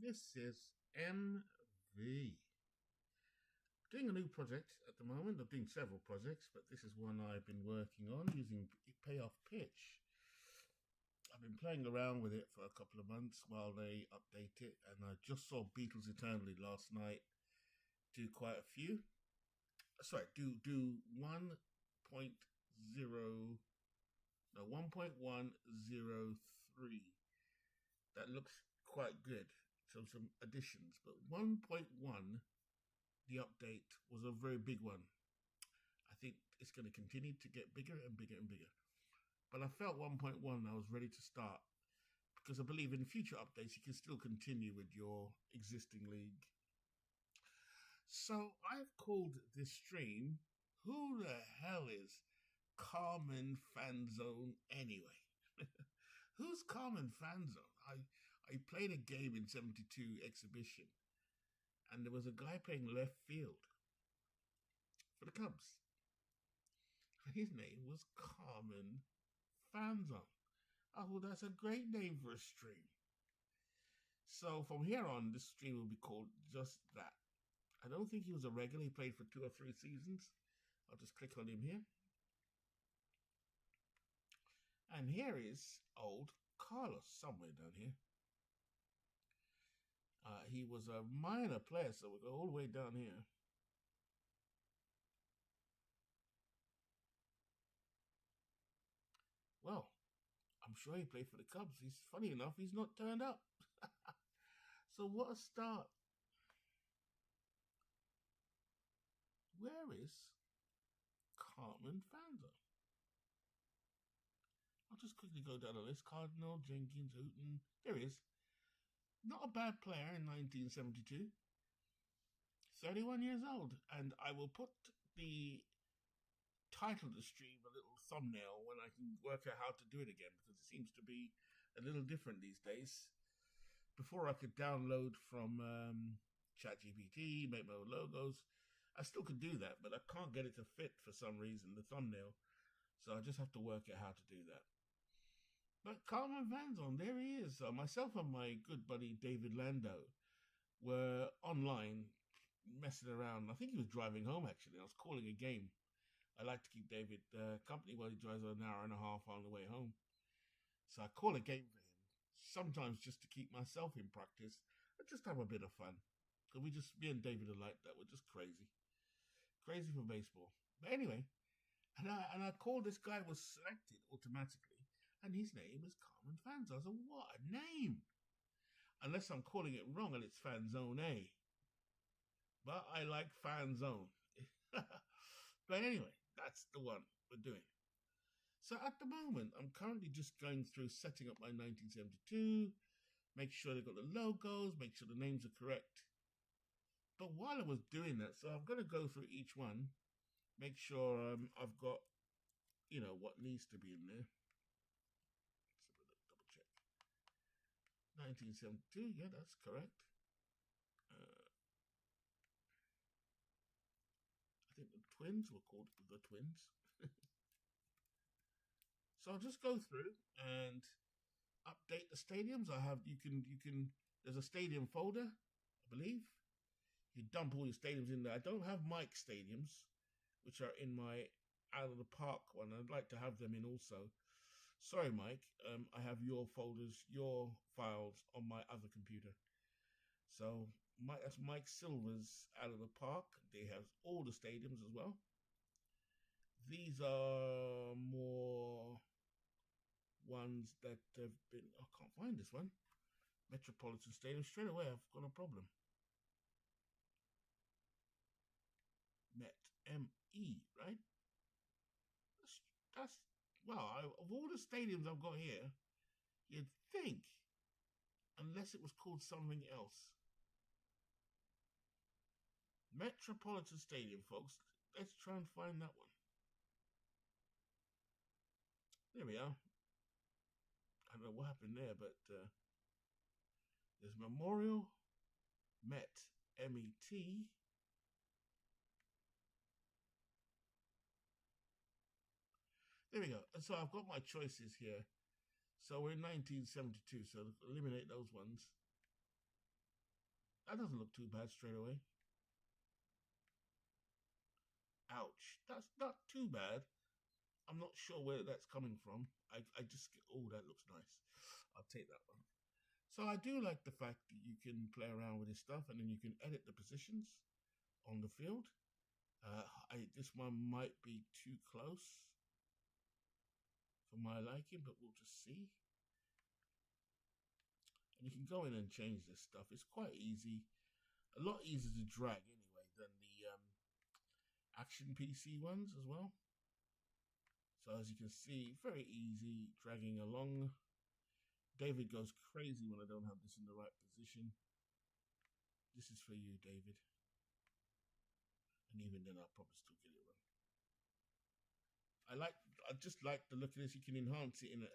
This is MV. Doing a new project at the moment. I'm doing several projects, but this is one I've been working on using Payoff Pitch. I've been playing around with it for a couple of months while they update it, and I just saw Beatles Eternally last night do quite a few. Sorry, do 1.0, no, 1.103. That looks quite good. So some additions, but 1.1, the update was a very big one. I think it's going to continue to get bigger and bigger and bigger. But I felt 1.1, I was ready to start because I believe in future updates you can still continue with your existing league. So I've called this stream, Who the Hell is Carmen Fanzone anyway? Who's Carmen Fanzone? I played a game in 72 exhibition, and there was a guy playing left field for the Cubs. His name was Carmen Fanzone. I thought that's a great name for a stream. So from here on, this stream will be called just that. I don't think he was a regular. He played for 2 or 3 seasons. I'll just click on him here. And here is old Carlos somewhere down here. He was a minor player, so we'll go all the way down here. Well, I'm sure he played for the Cubs. He's funny enough, he's not turned up. So what a start. Where is Carmen Fanzone? I'll just quickly go down the list. Cardinal, Jenkins, Hooton. There he is. Not a bad player in 1972. 31 years old. And I will put the title of the stream, a little thumbnail, when I can work out how to do it again, because it seems to be a little different these days. Before I could download from ChatGPT, make my own logos. I still could do that, but I can't get it to fit for some reason, the thumbnail. So I just have to work out how to do that. But Carmen Fanzone, there he is. Myself and my good buddy David Lando were online messing around. I think he was driving home, actually. I was calling a game. I like to keep David company while he drives an hour and a half on the way home. So I call a game for him, sometimes just to keep myself in practice and just have a bit of fun. Because me and David are like that. We're just crazy. Crazy for baseball. But anyway, and I called this guy, was selected automatically. And his name is Carmen Fanzone. I said, what a name! Unless I'm calling it wrong and it's Fanzone A. But I like Fanzone. But anyway, that's the one we're doing. So at the moment, I'm currently just going through setting up my 1972, make sure they've got the logos, make sure the names are correct. But while I was doing that, so I'm going to go through each one, make sure I've got, what needs to be in there. 1972, yeah, that's correct. I think the Twins were called the Twins. So I'll just go through and update the stadiums. You can. There's a stadium folder, I believe. You dump all your stadiums in there. I don't have Mike stadiums, which are in my out of the park one. I'd like to have them in also. Sorry, Mike, I have your folders, your files on my other computer. So that's Mike Silver's Out of the Park. They have all the stadiums as well. These are more ones that have been... I can't find this one. Metropolitan Stadium. Straight away, I've got a problem. Met, M-E, right? That's well, of all the stadiums I've got here, you'd think, unless it was called something else. Metropolitan Stadium, folks. Let's try and find that one. There we are. I don't know what happened there, but there's Memorial, Met, M-E-T. There we go. And so I've got my choices here. So we're in 1972, so eliminate those ones. That doesn't look too bad straight away. Ouch. That's not too bad. I'm not sure where that's coming from. I just, oh, that looks nice. I'll take that one. So I do like the fact that you can play around with this stuff and then you can edit the positions on the field. This one might be too close for my liking, but we'll just see. And you can go in and change this stuff. It's quite easy. A lot easier to drag anyway than the action PC ones as well. So as you can see, very easy dragging along. David goes crazy when I don't have this in the right position. This is for you, David. And even then, I'll probably still get it wrong. I just like the look of this. You can enhance it in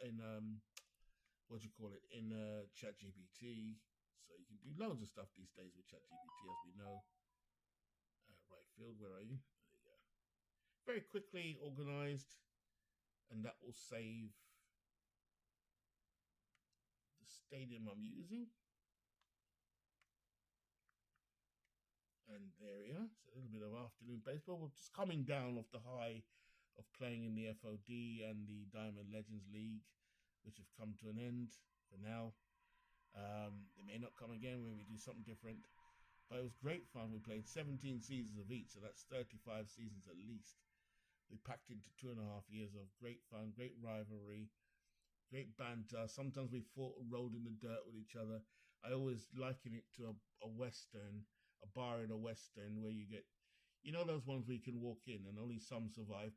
what do you call it, in ChatGPT. So you can do loads of stuff these days with ChatGPT, as we know. Right field, where are you? There you go. Very quickly organized, and that will save the stadium I'm using. And there we are. So a little bit of afternoon baseball. We're just coming down off the high of playing in the FOD and the Diamond Legends League, which have come to an end for now. They may not come again when we do something different. But it was great fun. We played 17 seasons of each, so that's 35 seasons at least. We packed into 2.5 years of great fun, great rivalry, great banter. Sometimes we fought and rolled in the dirt with each other. I always liken it to a Western, a bar in a Western where you get, you know, those ones where you can walk in and only some survive.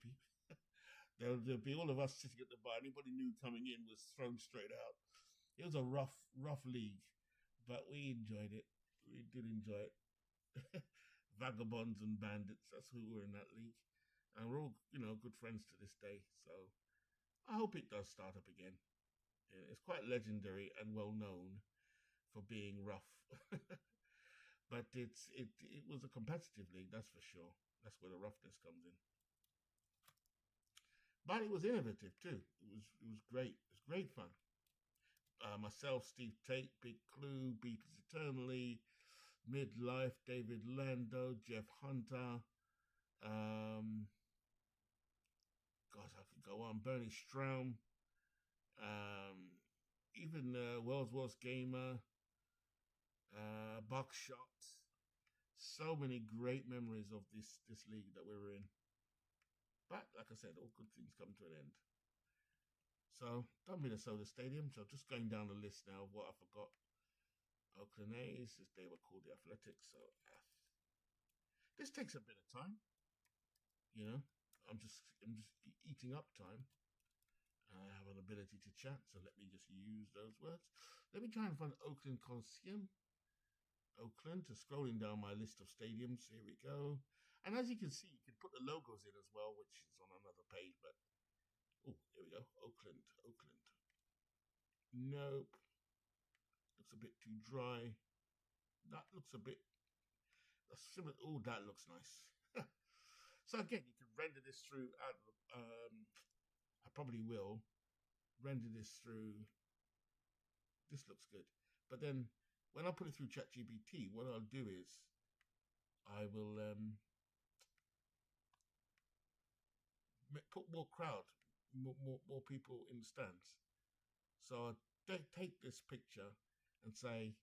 There'll be all of us sitting at the bar. Anybody new coming in was thrown straight out. It was a rough league, but we enjoyed it. We did enjoy it. Vagabonds and bandits, that's who were in that league. And we're all, good friends to this day. So I hope it does start up again. It's quite legendary and well known for being rough. But it was a competitive league, that's for sure. That's where the roughness comes in. But it was innovative too. It was great. It was great fun. Myself, Steve Tate, Big Clue, Beatles Eternally, Midlife, David Lando, Jeff Hunter. Gosh, I could go on. Bernie Straum. Even World's Gamer. Buckshot. So many great memories of this league that we were in. But like I said, all good things come to an end. So done Minnesota Stadium. So just going down the list now of what I forgot. Oakland A's, as they were called the Athletics. So F. This takes a bit of time. I'm just eating up time. I have an ability to chat, so let me just use those words. Let me try and find Oakland Coliseum. Oakland, to scrolling down my list of stadiums. Here we go. And as you can see, you can put the logos in as well, which is on another page. But here we go. Oakland. Nope. Looks a bit too dry. That looks a bit similar. Oh, that looks nice. So again, you can render this through. I probably will render this through. This looks good, but then when I put it through ChatGPT, what I'll do is I will put more crowd, more people in the stands. So I take this picture and say,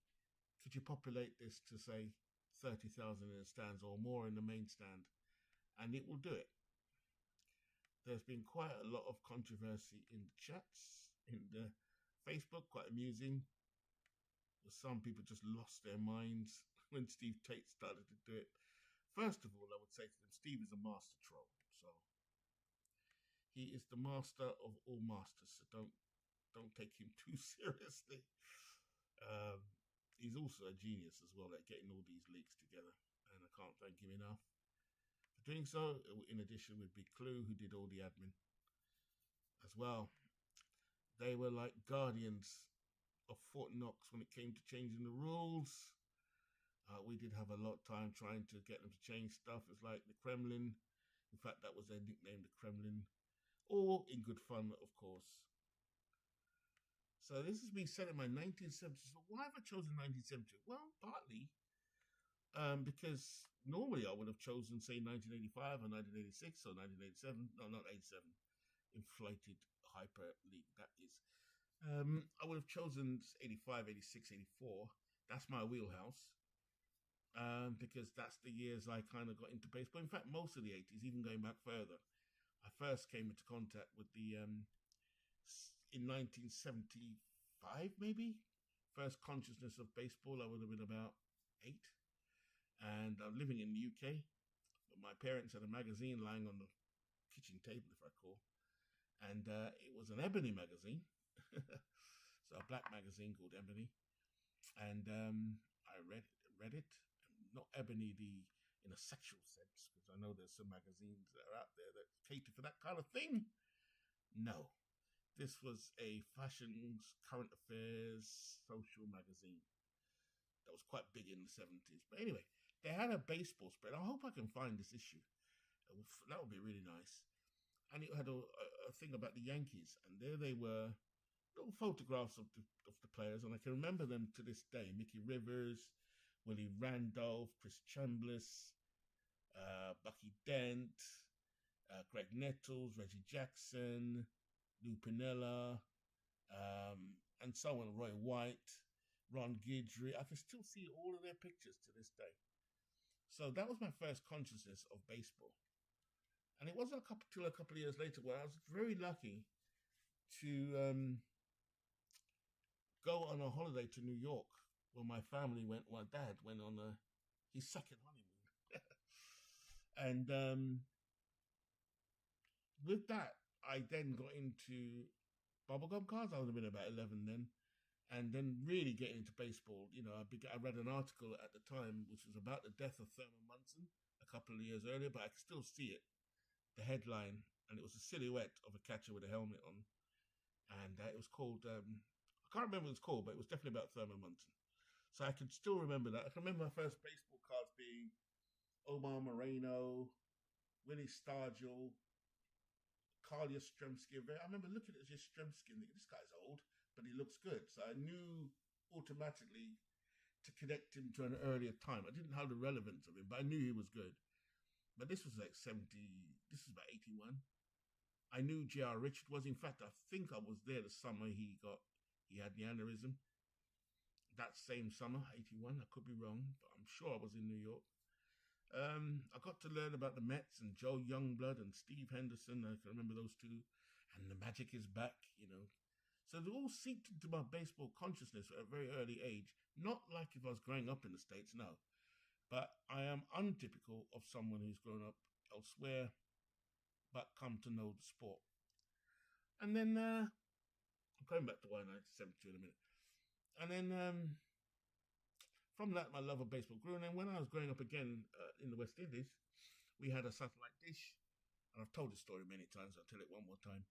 could you populate this to say 30,000 in the stands or more in the main stand? And it will do it. There's been quite a lot of controversy in the chats, in the Facebook, quite amusing. Some people just lost their minds when Steve Tate started to do it. First of all, I would say to them, Steve is a master troll. So he is the master of all masters. So don't take him too seriously. He's also a genius as well at getting all these leaks together, and I can't thank him enough for doing so. In addition, with Big Clue, who did all the admin as well. They were like guardians of Fort Knox when it came to changing the rules. We did have a lot of time trying to get them to change stuff. It's like the Kremlin. In fact, that was their nickname, the Kremlin. All in good fun, of course. So this is being set in my 1970s. So why have I chosen 1970? Well, partly Because normally I would have chosen, say, 1985 or 1986 or 1987. No, not 87. Inflated hyper league, that is. I would have chosen 85, 86, 84. That's my wheelhouse. Because that's the years I kind of got into baseball. In fact, most of the 80s, even going back further. I first came into contact with the in 1975, maybe. First consciousness of baseball, I would have been about 8. And I'm living in the UK. But my parents had a magazine lying on the kitchen table, if I recall. And it was an Ebony magazine. So a black magazine called Ebony. And I read it. Not Ebony in a sexual sense, because I know there's some magazines that are out there that cater for that kind of thing. No. This was a fashions, current affairs, social magazine that was quite big in the 70s. But anyway, they had a baseball spread. I hope I can find this issue. That would be really nice. And it had a thing about the Yankees. And there they were, little photographs of the players. And I can remember them to this day. Mickey Rivers, Willie Randolph, Chris Chambliss, Bucky Dent, Greg Nettles, Reggie Jackson, Lou Piniella, and so on, Roy White, Ron Guidry. I can still see all of their pictures to this day. So that was my first consciousness of baseball. And it wasn't till a couple of years later where I was very lucky to go on a holiday to New York, where my family went. My dad went on his second honeymoon. And with that, I then got into bubblegum cards. I would have been about 11 then. And then really getting into baseball. You know, I read an article at the time which was about the death of Thurman Munson a couple of years earlier, but I could still see it, the headline, and it was a silhouette of a catcher with a helmet on. And it was called, I can't remember what it was called, but it was definitely about Thurman Munson. So I can still remember that. I can remember my first baseball cards being Omar Moreno, Willie Stargell, Carl Yastrzemski. I remember looking at Yastrzemski and thinking, this guy's old, but he looks good. So I knew automatically to connect him to an earlier time. I didn't have the relevance of him, but I knew he was good. But this was like 70, this is about 81. I knew J.R. Richard was. In fact, I think I was there the summer he had the aneurysm. That same summer, 81, I could be wrong, but I'm sure I was in New York. I got to learn about the Mets and Joe Youngblood and Steve Henderson. I can remember those two. And the magic is back, you know. So they all seeped into my baseball consciousness at a very early age. Not like if I was growing up in the States, no. But I am untypical of someone who's grown up elsewhere, but come to know the sport. And then, I'm going back to 1972 in a minute. And then from that, my love of baseball grew. And then when I was growing up again in the West Indies, we had a satellite dish. And I've told this story many times. I'll tell it one more time.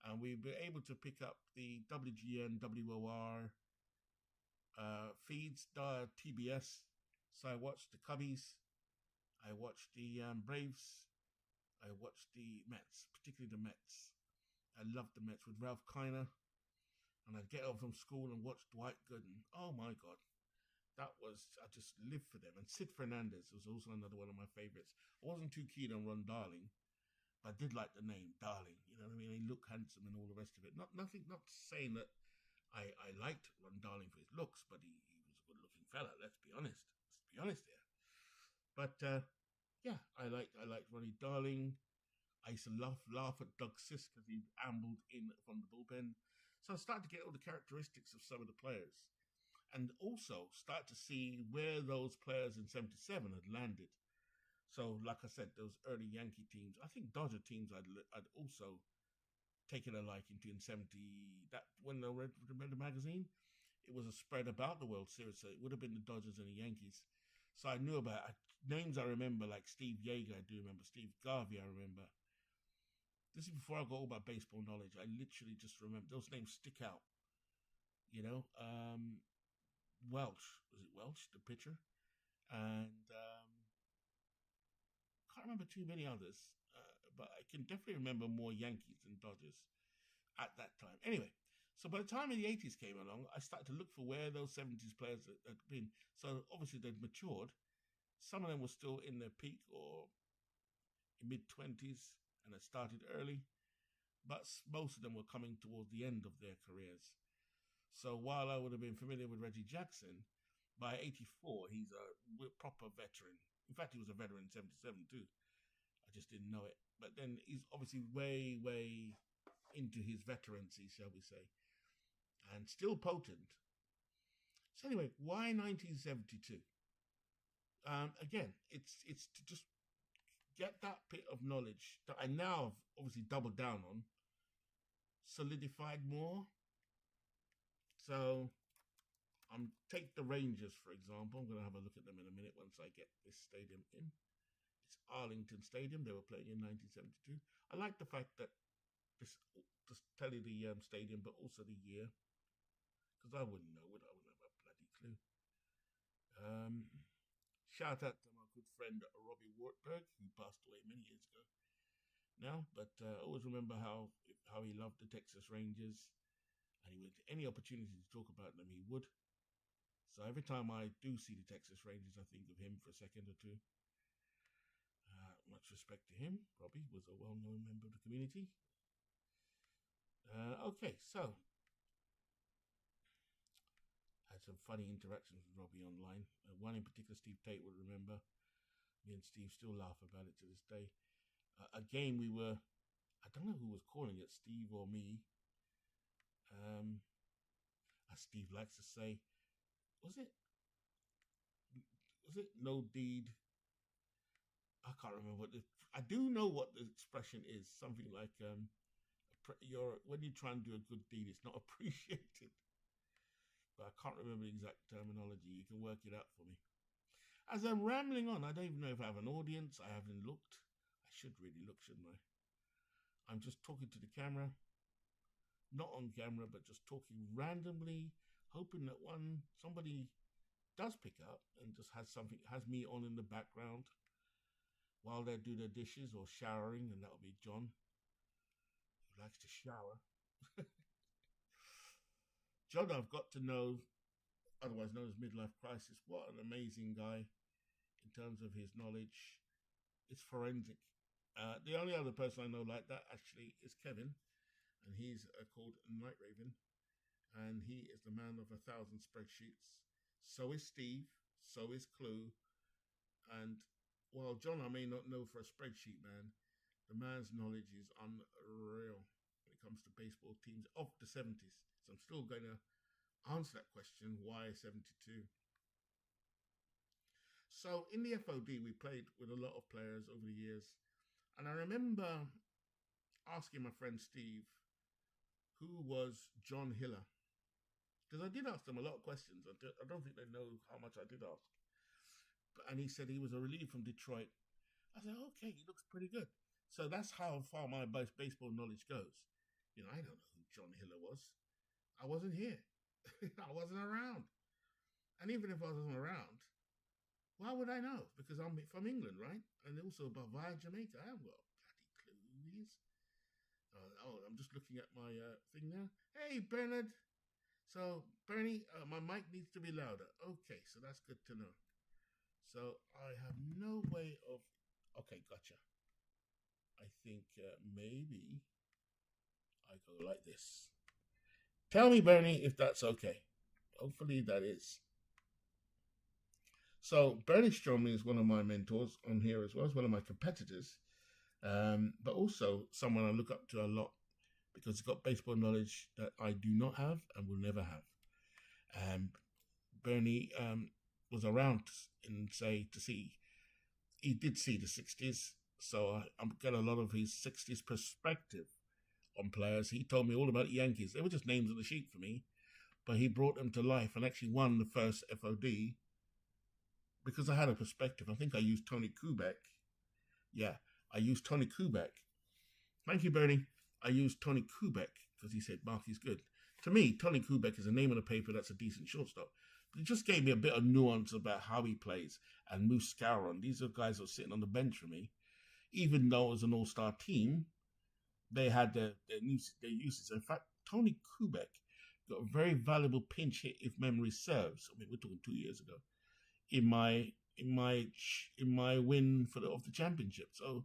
And we were able to pick up the WGN, WOR feeds, TBS. So I watched the Cubbies. I watched the Braves. I watched the Mets, particularly the Mets. I loved the Mets with Ralph Kiner. And I'd get home from school and watch Dwight Gooden. Oh, my God. I just lived for them. And Sid Fernandez was also another one of my favorites. I wasn't too keen on Ron Darling, but I did like the name, Darling. You know what I mean? He looked handsome and all the rest of it. Not saying that I liked Ron Darling for his looks, but he was a good-looking fella, let's be honest. Let's be honest here. But, yeah, I liked Ronnie Darling. I used to laugh at Doug Sis because he ambled in from the bullpen. So I started to get all the characteristics of some of the players and also start to see where those players in 77 had landed. So, like I said, those early Yankee teams, I think Dodger teams I'd also taken a liking to in 70. That when I read the magazine, it was a spread about the World Series. So it would have been the Dodgers and the Yankees. So I knew about names I remember, like Steve Yeager, I do remember. Steve Garvey, I remember. This is before I got all my baseball knowledge. I literally just remember those names stick out. You know, Welch, was it Welch, the pitcher? And can't remember too many others, but I can definitely remember more Yankees than Dodgers at that time. Anyway, so by the time the 80s came along, I started to look for where those 70s players had been. So obviously they'd matured, Some of them were still in their peak or mid-20s and had started early, but most of them were coming towards the end of their careers. So while I would have been familiar with Reggie Jackson, by 84, he's a proper veteran. In fact, he was a veteran in 77 too. I just didn't know it. But then he's obviously way, way into his veterancy, shall we say, and still potent. So anyway, why 1972? Again, it's to just get that bit of knowledge that I now have obviously doubled down on, solidified more. So take the Rangers, for example. I'm going to have a look at them in a minute once I get this stadium in. It's Arlington Stadium. They were playing in 1972. I like the fact that just tell you the stadium, but also the year, because I wouldn't know it. I wouldn't have a bloody clue. Shout out to my good friend Robbie Wartburg, who passed away many years ago now, but always remember how he loved the Texas Rangers, and he would any opportunity to talk about them, he would. So every time I do see the Texas Rangers, I think of him for a second or two. Much respect to him. Robbie was a well-known member of the community. Okay, so had some funny interactions with Robbie online. One in particular, Steve Tate would remember. Me and Steve still laugh about it to this day. A game we were, I don't know who was calling it, Steve or me. As Steve likes to say, was it no deed? I can't remember I do know what the expression is. Something like when you try and do a good deed, it's not appreciated. But I can't remember the exact terminology. You can work it out for me. As I'm rambling on, I don't even know if I have an audience. I haven't looked. I should really look, shouldn't I? I'm just talking to the camera. Not on camera, but just talking randomly, hoping that somebody does pick up and just has me on in the background while they do their dishes or showering, and that'll be John, who likes to shower. John, I've got to know, otherwise known as Midlife Crisis. What an amazing guy in terms of his knowledge. It's forensic. The only other person I know like that actually is Kevin, and he's called Night Raven, and he is the man of 1,000 spreadsheets. So is Steve, so is Clue, and while John I may not know for a spreadsheet man, the man's knowledge is unreal when it comes to baseball teams of the 70s. So I'm still going to answer that question, why 72? So in the FOD, we played with a lot of players over the years, and I remember asking my friend Steve, who was John Hiller? Because I did ask them a lot of questions. I don't think they know how much I did ask. And he said he was a relief from Detroit. I said, okay, he looks pretty good. So that's how far my baseball knowledge goes. You know, I don't know who John Hiller was. I wasn't here. I wasn't around. And even if I wasn't around, why would I know? Because I'm from England, right? And also via Jamaica. I haven't got a bloody clue who he is. I'm just looking at my thing now. Hey, Bernard. So, Bernie, my mic needs to be louder. Okay, so that's good to know. So, I have no way of... Okay, gotcha. I think maybe I go like this. Tell me, Bernie, if that's okay. Hopefully that is. So, Bernie Stromley is one of my mentors on here as well as one of my competitors. But also someone I look up to a lot because he's got baseball knowledge that I do not have and will never have. Bernie was around he did see the 60s, so I get a lot of his 60s perspective on players. He told me all about the Yankees. They were just names on the sheet for me, but he brought them to life and actually won the first FOD because I had a perspective. I think I used Tony Kubek. Yeah, I used Tony Kubek. Thank you, Bernie. I used Tony Kubek because he said Marky's good. To me, Tony Kubek is a name on a paper that's a decent shortstop. But it just gave me a bit of nuance about how he plays. And Moose Scouron, these are guys that were sitting on the bench for me. Even though it was an all-star team, they had their uses. In fact, Tony Kubek got a very valuable pinch hit, if memory serves. I mean, we're talking 2 years ago, in in my win of the championship. So,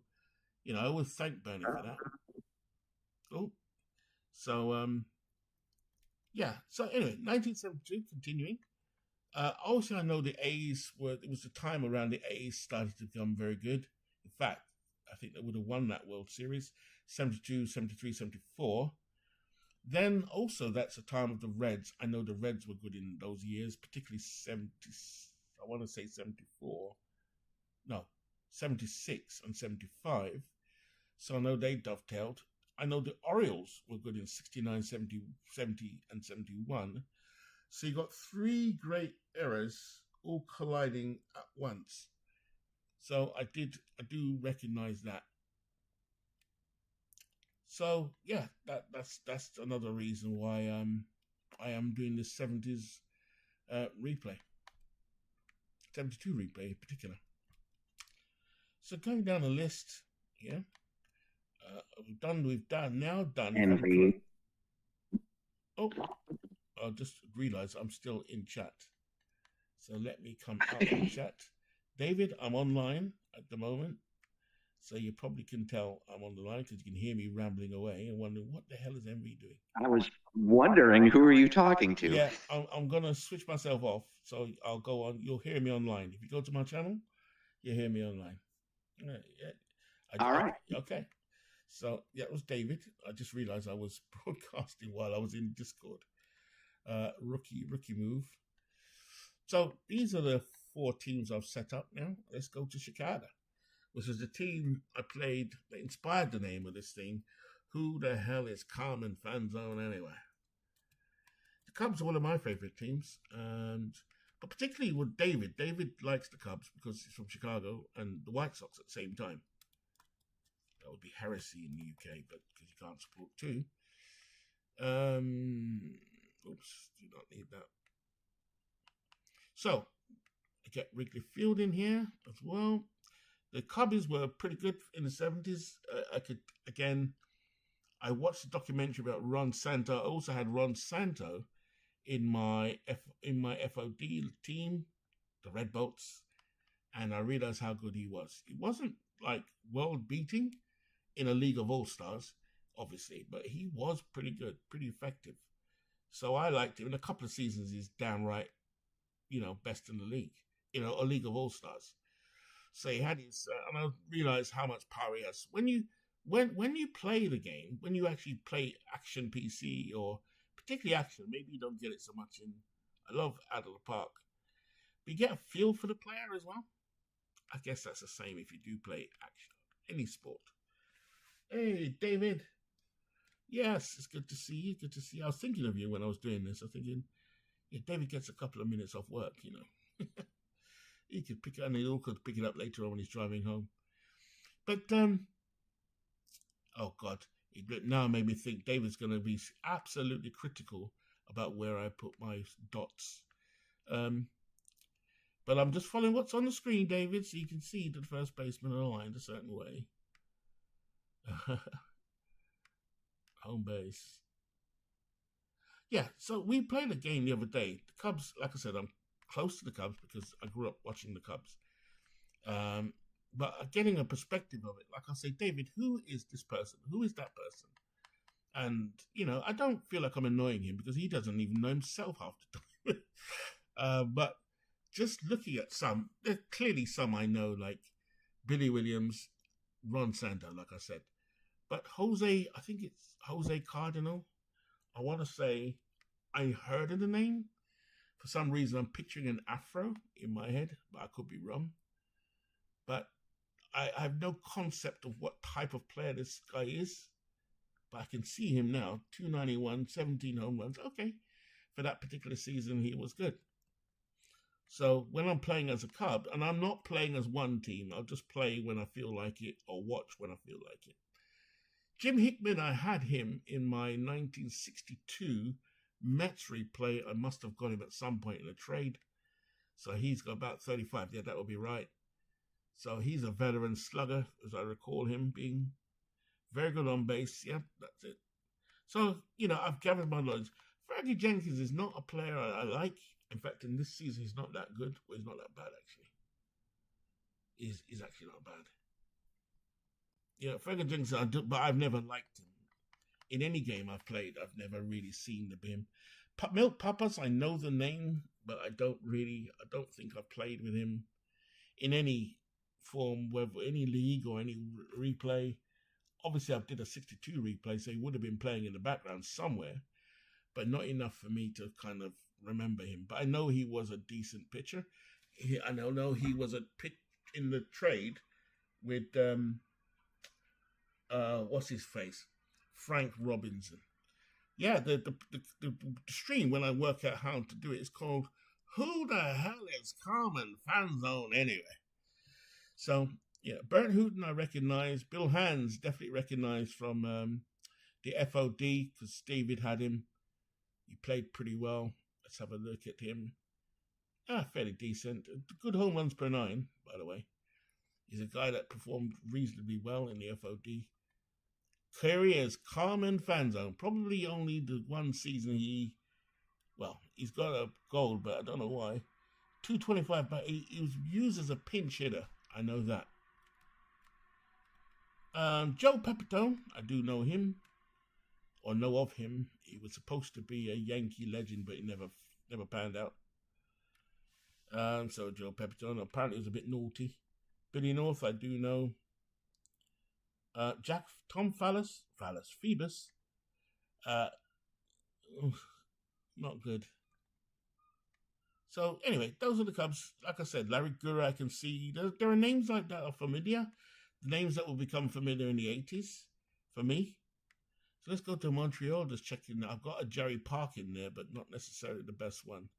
I always thank Bernie for that. Oh, so yeah. So anyway, 1972, continuing. Also, I know the A's it was the time around the A's started to become very good. In fact, I think they would have won that World Series, 72, 73, 74. Then also that's the time of the Reds. I know the Reds were good in those years, particularly 70, I want to say 74. No, 76 and 75. So I know they dovetailed. I know the Orioles were good in 69, 70, 70 and 71. So you got three great eras all colliding at once. So I do recognize that. So yeah, that's another reason why I am doing this 70s replay, 72 replay in particular. So going down the list, yeah, we've now done. Oh, I just realized I'm still in chat. So let me come out of chat. David, I'm online at the moment. So you probably can tell I'm on the line because you can hear me rambling away and wondering what the hell is MV doing. I was wondering, who are you talking to? Yeah, I'm going to switch myself off. So I'll go on. You'll hear me online. If you go to my channel, you'll hear me online. Yeah. All right. Okay. So that was David. I just realized I was broadcasting while I was in Discord. Rookie move. So these are the 4 teams I've set up now. Let's go to Chicago, which is the team I played that inspired the name of this thing. Who the hell is Carmen Fanzone anyway? The Cubs are one of my favorite teams, but particularly with David. David likes the Cubs because he's from Chicago, and the White Sox at the same time. That would be heresy in the UK, but because you can't support 2. Oops, do not need that. So, I get Wrigley Field in here as well. The Cubbies were pretty good in the 70s. I watched a documentary about Ron Santo. I also had Ron Santo in my FOD team, the Red Bolts, and I realized how good he was. He wasn't like world beating in a league of all-stars, obviously, but he was pretty good, pretty effective. So I liked him. In a couple of seasons, he's downright, best in the league, a league of all-stars. So he had his, and I realized how much power he has. When you play the game, when you actually play action PC or particularly action, maybe you don't get it so much in. I love Out of the Park, but you get a feel for the player as well. I guess that's the same if you do play action, any sport. Hey, David. Yes, it's good to see you. Good to see you. I was thinking of you when I was doing this. I was thinking, yeah, David gets a couple of minutes off work, He could pick it, and he could pick it up later on when he's driving home. But, oh God, it now made me think David's going to be absolutely critical about where I put my dots. But I'm just following what's on the screen, David, so you can see that the first baseman are aligned a certain way. Home base. Yeah, so we played a game the other day. The Cubs, like I said, I'm close to the Cubs because I grew up watching the Cubs. But getting a perspective of it, like I say, David, who is this person? Who is that person? And, I don't feel like I'm annoying him because he doesn't even know himself half the time. But just looking at some, there's clearly some I know, like Billy Williams, Ron Santo, like I said. But Jose, I think it's Jose Cardinal. I want to say I heard of the name. For some reason, I'm picturing an afro in my head, but I could be wrong. But I have no concept of what type of player this guy is. But I can see him now, 291, 17 home runs. Okay, for that particular season, he was good. So when I'm playing as a Cub, and I'm not playing as one team, I'll just play when I feel like it or watch when I feel like it. Jim Hickman, I had him in my 1962 Mets replay. I must have got him at some point in a trade. So he's got about 35. Yeah, that would be right. So he's a veteran slugger, as I recall him being very good on base. Yeah, that's it. So, I've gathered my knowledge. Fergie Jenkins is not a player I like. In fact, in this season, he's not that good. Well, he's not that bad, actually. is actually not bad. Yeah, Fergus Jenkinson, but I've never liked him. In any game I've played, I've never really seen him. Milk Papas, I know the name, but I don't think I've played with him in any form, whether any league or any replay. Obviously, I did a 62 replay, so he would have been playing in the background somewhere, but not enough for me to kind of remember him. But I know he was a decent pitcher. I know he was a pick in the trade with what's his face, Frank Robinson. Yeah, the stream when I work out how to do it is called "Who the Hell is Carmen Fanzone Anyway?" So yeah, Bert Hooton I recognize. Bill Hands definitely recognized from the FOD because David had him. He played pretty well. Let's have a look at him. Fairly decent. Good home runs per 9, by the way. He's a guy that performed reasonably well in the FOD. Careers Carmen Fanzone. Probably only the one season he's got a goal, but I don't know why. 225, but he was used as a pinch hitter. I know that. Joe Pepitone, I do know him, or know of him. He was supposed to be a Yankee legend, but he never panned out. So Joe Pepitone apparently was a bit naughty. Billy North, I do know. Tom Phoebus. Not good. So anyway, those are the Cubs. Like I said, Larry Gura, I can see there are names like that are familiar. The names that will become familiar in the 80s for me. So let's go to Montreal, just checking. I've got a Jerry Park in there, but not necessarily the best one.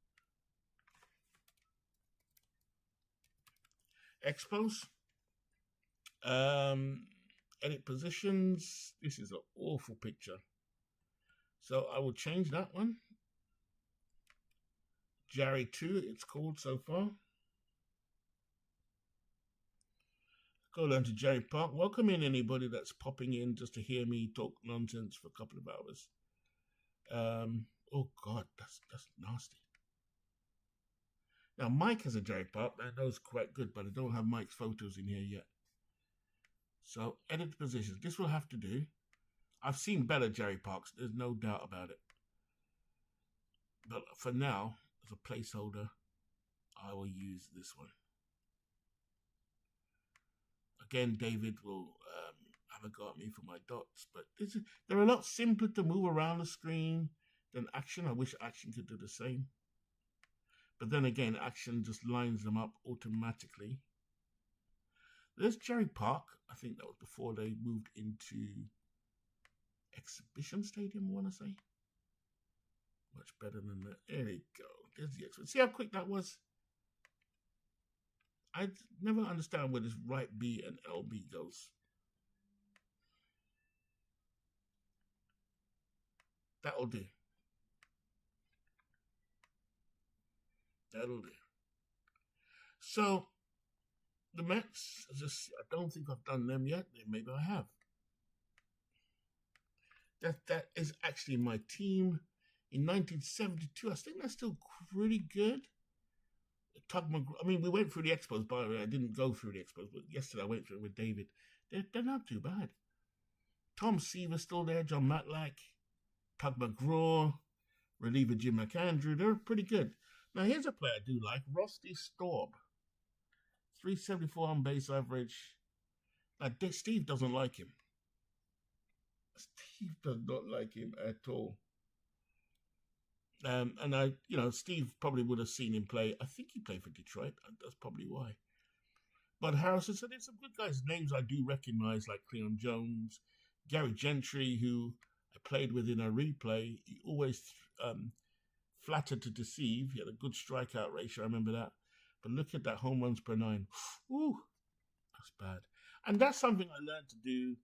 Expos. Edit positions. This is an awful picture. So I will change that one. Jerry 2, it's called so far. Go down to Jerry Park. Welcome in anybody that's popping in just to hear me talk nonsense for a couple of hours. Oh God, that's nasty. Now Mike has a Jerry Park. That knows quite good, but I don't have Mike's photos in here yet. So edit positions. This will have to do. I've seen better Jerry Parks. There's no doubt about it. But for now, as a placeholder, I will use this one. Again, David will have a go at me for my dots, but they're a lot simpler to move around the screen than Action. I wish Action could do the same. But then again, Action just lines them up automatically. There's Jerry Park. I think that was before they moved into Exhibition Stadium, I want to say. Much better than that. There we go. There's the Exhibition. See how quick that was? I never understand where this right B and LB goes. That'll do. That'll do. So, the Mets, I don't think I've done them yet. Maybe I have. That is actually my team in 1972. I think that's still pretty good. Tug McGraw. I mean, we went through the Expos, by the way. I didn't go through the Expos, but yesterday I went through it with David. They're not too bad. Tom Seaver's still there, John Matlack, Tug McGraw, reliever Jim McAndrew. They're pretty good. Now, here's a player I do like, Rusty Staub. 374 on base average. Now, Steve doesn't like him. Steve does not like him at all. And Steve probably would have seen him play. I think he played for Detroit. That's probably why. But Harrison said there's some good guys. Names I do recognize, like Cleon Jones, Gary Gentry, who I played with in a replay. He always flattered to deceive. He had a good strikeout ratio. I remember that. But look at that home runs per 9. Ooh, that's bad. And that's something I learned to do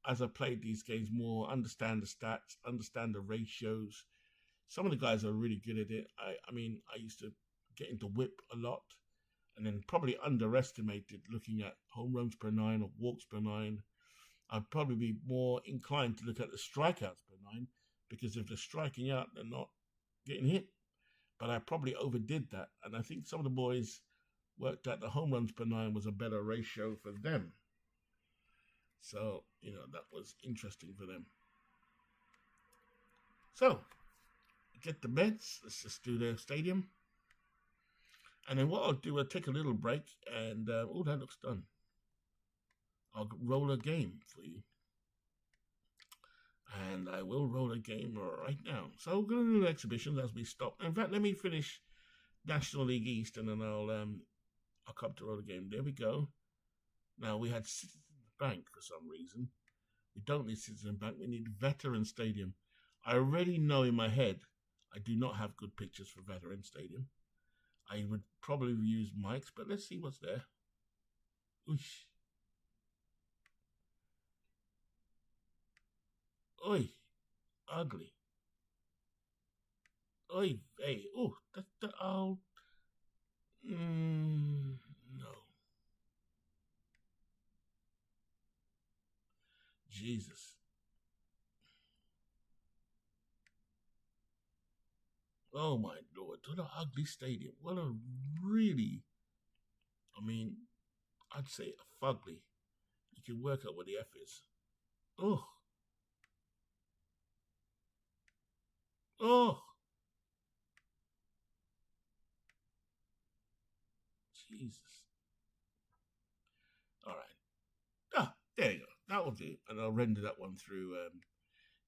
as I played these games more. Understand the stats, understand the ratios. Some of the guys are really good at it. I mean, I used to get into whip a lot and then probably underestimated looking at home runs per 9 or walks per 9. I'd probably be more inclined to look at the strikeouts per 9 because if they're striking out, they're not getting hit. But I probably overdid that. And I think some of the boys worked out the home runs per 9 was a better ratio for them. So, that was interesting for them. So, get the bets. Let's just do the stadium. And then what I'll do, I'll take a little break, and all that looks done. I'll roll a game for you. And I will roll a game right now. So we're going to do exhibitions as we stop. In fact, let me finish National League East, and then I'll come to roll a game. There we go. Now, we had Citizen Bank for some reason. We don't need Citizen Bank. We need Veteran Stadium. I already know in my head I do not have good pictures for Veteran Stadium. I would probably use Mike's, but let's see what's there. Oosh. Oi, ugly. Oi, hey, oh, oh, no. Jesus. Oh my Lord, what an ugly stadium. What a really, I'd say a fugly. You can work out what the F is. Oh. Oh. Jesus. All right. Ah, there you go. That will do. And I'll render that one through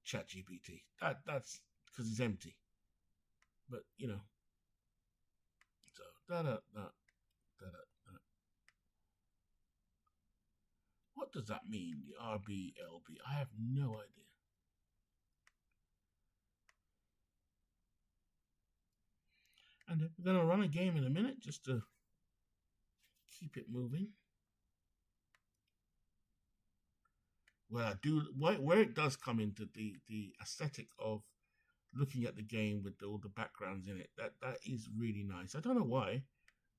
ChatGPT. That's because it's empty. But, so, da-da. What does that mean, the RBLB? I have no idea. And we're going to run a game in a minute just to keep it moving. Well, I do, where it does come into the aesthetic of looking at the game with all the backgrounds in it, that is really nice. I don't know why.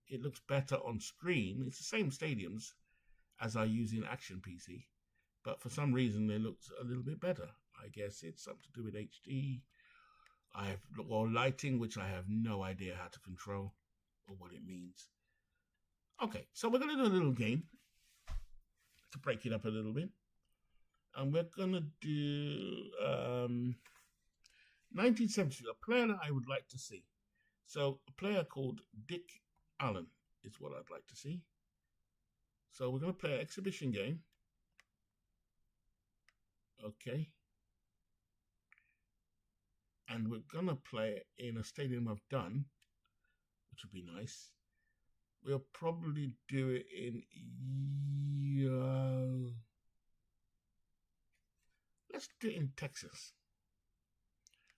It looks better on screen. It's the same stadiums as I use in Action PC, but for some reason it looks a little bit better. I guess it's something to do with HD. Lighting, which I have no idea how to control or what it means. Okay, so we're going to do a little game to break it up a little bit. And we're going to do 1970, a player that I would like to see. So a player called Dick Allen is what I'd like to see. So we're going to play an exhibition game. Okay. And we're going to play it in a stadium I've done, which would be nice. We'll probably do it in... let's do it in Texas.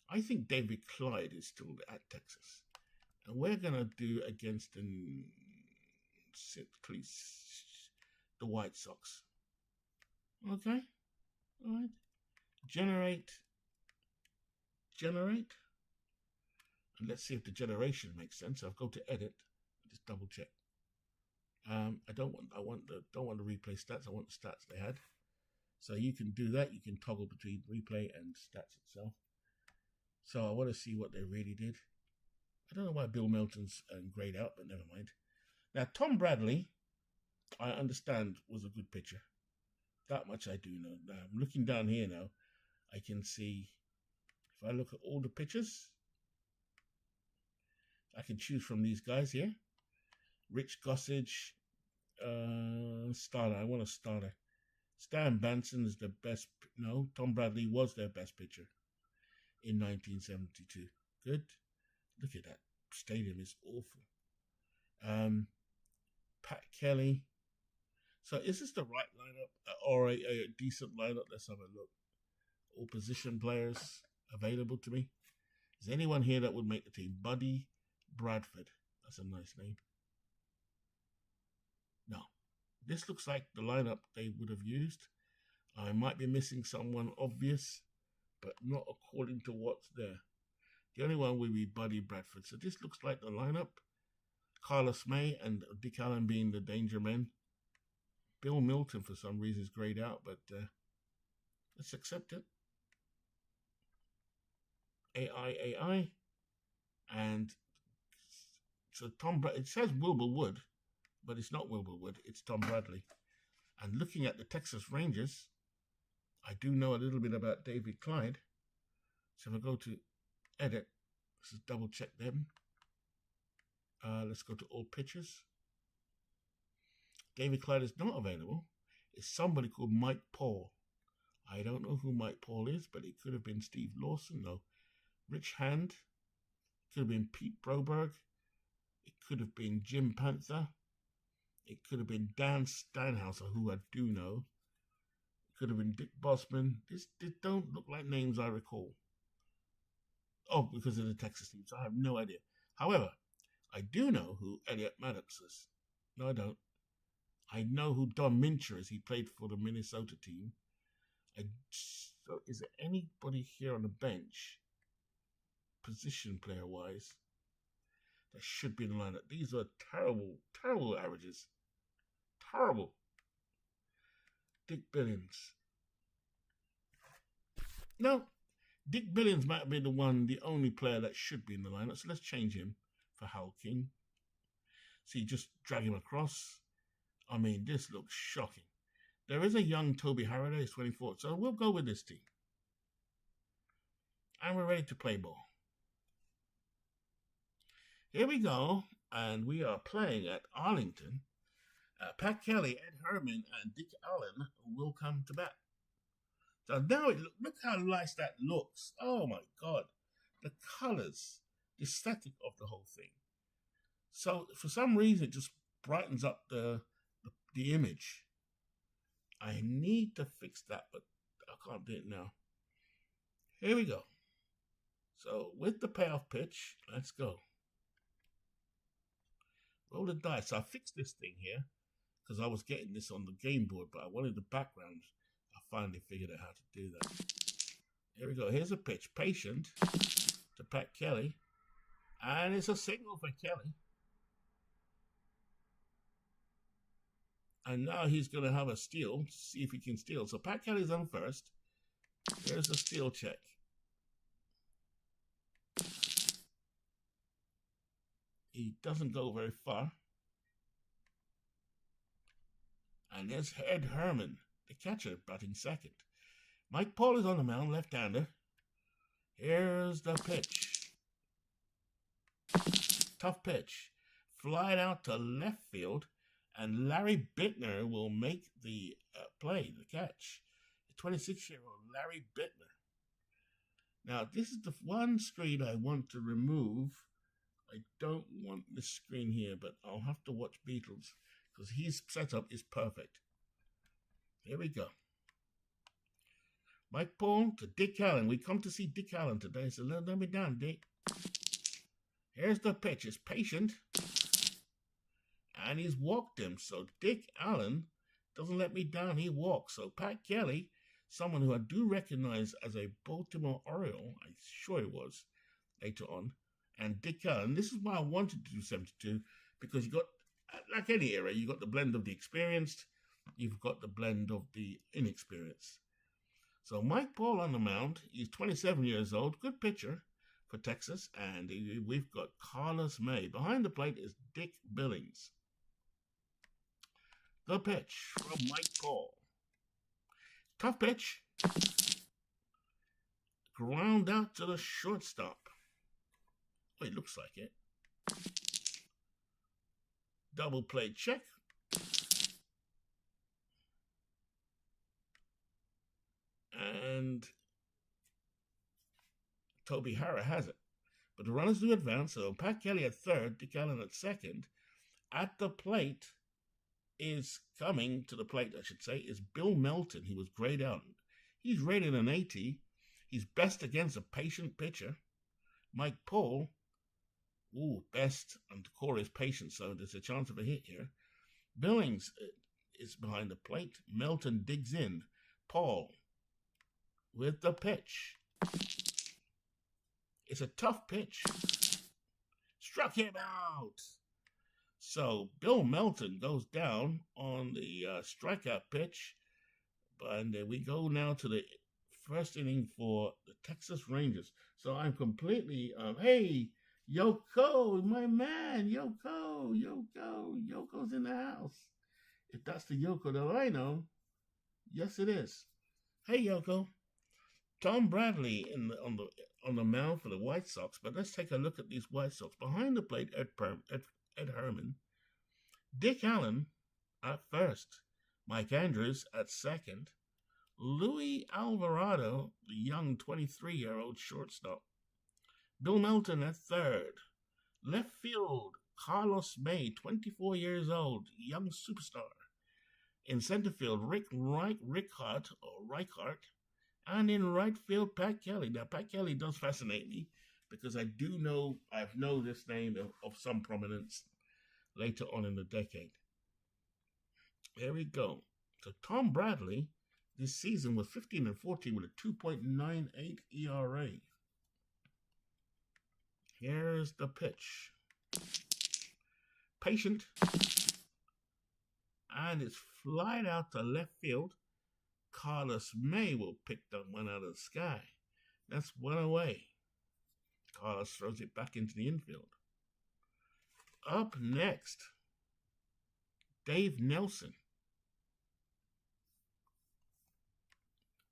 I think David Clyde is still at Texas. And we're going to do against the White Sox. Okay. All right. Generate. And let's see if the generation makes sense. I'll go to edit. Just double check. I don't want the replay stats. I want the stats they had. So you can do that. You can toggle between replay and stats itself. So I want to see what they really did. I don't know why Bill Melton's grayed out, but never mind. Now, Tom Bradley, I understand, was a good pitcher. That much I do know. Now, I'm looking down here now. I can see, if I look at all the pitchers, I can choose from these guys here. Rich Gossage, starter. I want a starter. Stan Banson is the best. No, Tom Bradley was their best pitcher in 1972. Good. Look at that. Stadium is awful. Pat Kelly. So is this the right lineup or a decent lineup? Let's have a look. All position players available to me. Is there anyone here that would make the team? Buddy Bradford. That's a nice name. No. This looks like the lineup they would have used. I might be missing someone obvious, but not according to what's there. The only one would be Buddy Bradford. So this looks like the lineup. Carlos May and Dick Allen being the danger men. Bill Milton, for some reason, is grayed out, but let's accept it. AI. And so it says Wilbur Wood. but it's not Wilbur Wood, it's Tom Bradley. And looking at the Texas Rangers, I do know a little bit about David Clyde. So if I go to edit, let's just double check them. Let's go to all pictures. David Clyde is not available. It's somebody called Mike Paul. I don't know who Mike Paul is, but it could have been Steve Lawson. No. Rich Hand. It could have been Pete Broberg. It could have been Jim Panther. It could have been Dan Steinhauser, who I do know. It could have been Dick Bossman. This don't look like names I recall. Oh, because of the Texas team, so I have no idea. However, I do know who Elliot Maddox is. No, I don't. I know who Don Mincher is. He played for the Minnesota team. So is there anybody here on the bench, position player-wise, that should be in the lineup? These are terrible, terrible averages. Terrible. Dick Billings. No, Dick Billings might be the only player that should be in the lineup. So let's change him for Hal King. See, just drag him across. I mean, this looks shocking. There is a young Toby Harraday, he's 24, so we'll go with this team. And we're ready to play ball. Here we go, and we are playing at Arlington. Pat Kelly, Ed Herman, and Dick Allen will come to bat. So now look how nice that looks. Oh my God. The colors, the aesthetic of the whole thing. So for some reason, it just brightens up the image. I need to fix that, but I can't do it now. Here we go. So with the payoff pitch, let's go. Roll the dice. So I fixed this thing here because I was getting this on the game board, but I wanted the background. I finally figured out how to do that. Here we go. Here's a pitch. Patient to Pat Kelly. And it's a signal for Kelly. And now he's going to have a steal, see if he can steal. So Pat Kelly's on first. There's a steal check. He doesn't go very far. And there's Ed Herman, the catcher, batting second. Mike Paul is on the mound, left-hander. Here's the pitch. Tough pitch. Flied out to left field. And Larry Bittner will make the play, the catch. The 26-year-old Larry Bittner. Now, this is the one screen I want to remove. I don't want this screen here, but I'll have to watch Beatles because his setup is perfect. Here we go. Mike Paul to Dick Allen. We come to see Dick Allen today, so let me down, Dick. Here's the pitch. It's patient. And he's walked him. So Dick Allen doesn't let me down. He walks. So Pat Kelly, someone who I do recognize as a Baltimore Oriole, I'm sure he was later on, and Dick Allen. This is why I wanted to do 72, because you got, like any era, you got the blend of the experienced, you've got the blend of the inexperienced. So Mike Paul on the mound. He's 27 years old. Good pitcher for Texas. And we've got Carlos May. Behind the plate is Dick Billings. The pitch from Mike Paul. Tough pitch. Ground out to the shortstop. Well, it looks like it. Double play check. And Toby Harra has it. But the runners do advance, so Pat Kelly at third, Dick Allen at second. At the plate is coming to the plate, I should say, is Bill Melton. He was grayed out. He's rated an 80. He's best against a patient pitcher. Mike Paul, best, and the core is patient, so there's a chance of a hit here. Billings is behind the plate. Melton digs in. Paul with the pitch. It's a tough pitch. Struck him out. So Bill Melton goes down on the strikeout pitch. And we go now to the first inning for the Texas Rangers. So I'm completely, hey, Yoko, my man, Yoko's in the house. If that's the Yoko that I know, yes, it is. Hey, Yoko. Tom Bradley on the mound for the White Sox, but let's take a look at these White Sox. Behind the plate, Ed Herman, Dick Allen at first, Mike Andrews at second, Louis Alvarado, the young 23-year-old shortstop, Bill Melton at third, left field, Carlos May, 24 years old, young superstar. In center field, Rick Reichart, and in right field, Pat Kelly. Now, Pat Kelly does fascinate me because I know this name of some prominence later on in the decade. There we go. So Tom Bradley this season was 15-14 with a 2.98 ERA. Here's the pitch. Patient. And it's flied out to left field. Carlos May will pick that one out of the sky. That's one away. Carlos throws it back into the infield. Up next, Dave Nelson.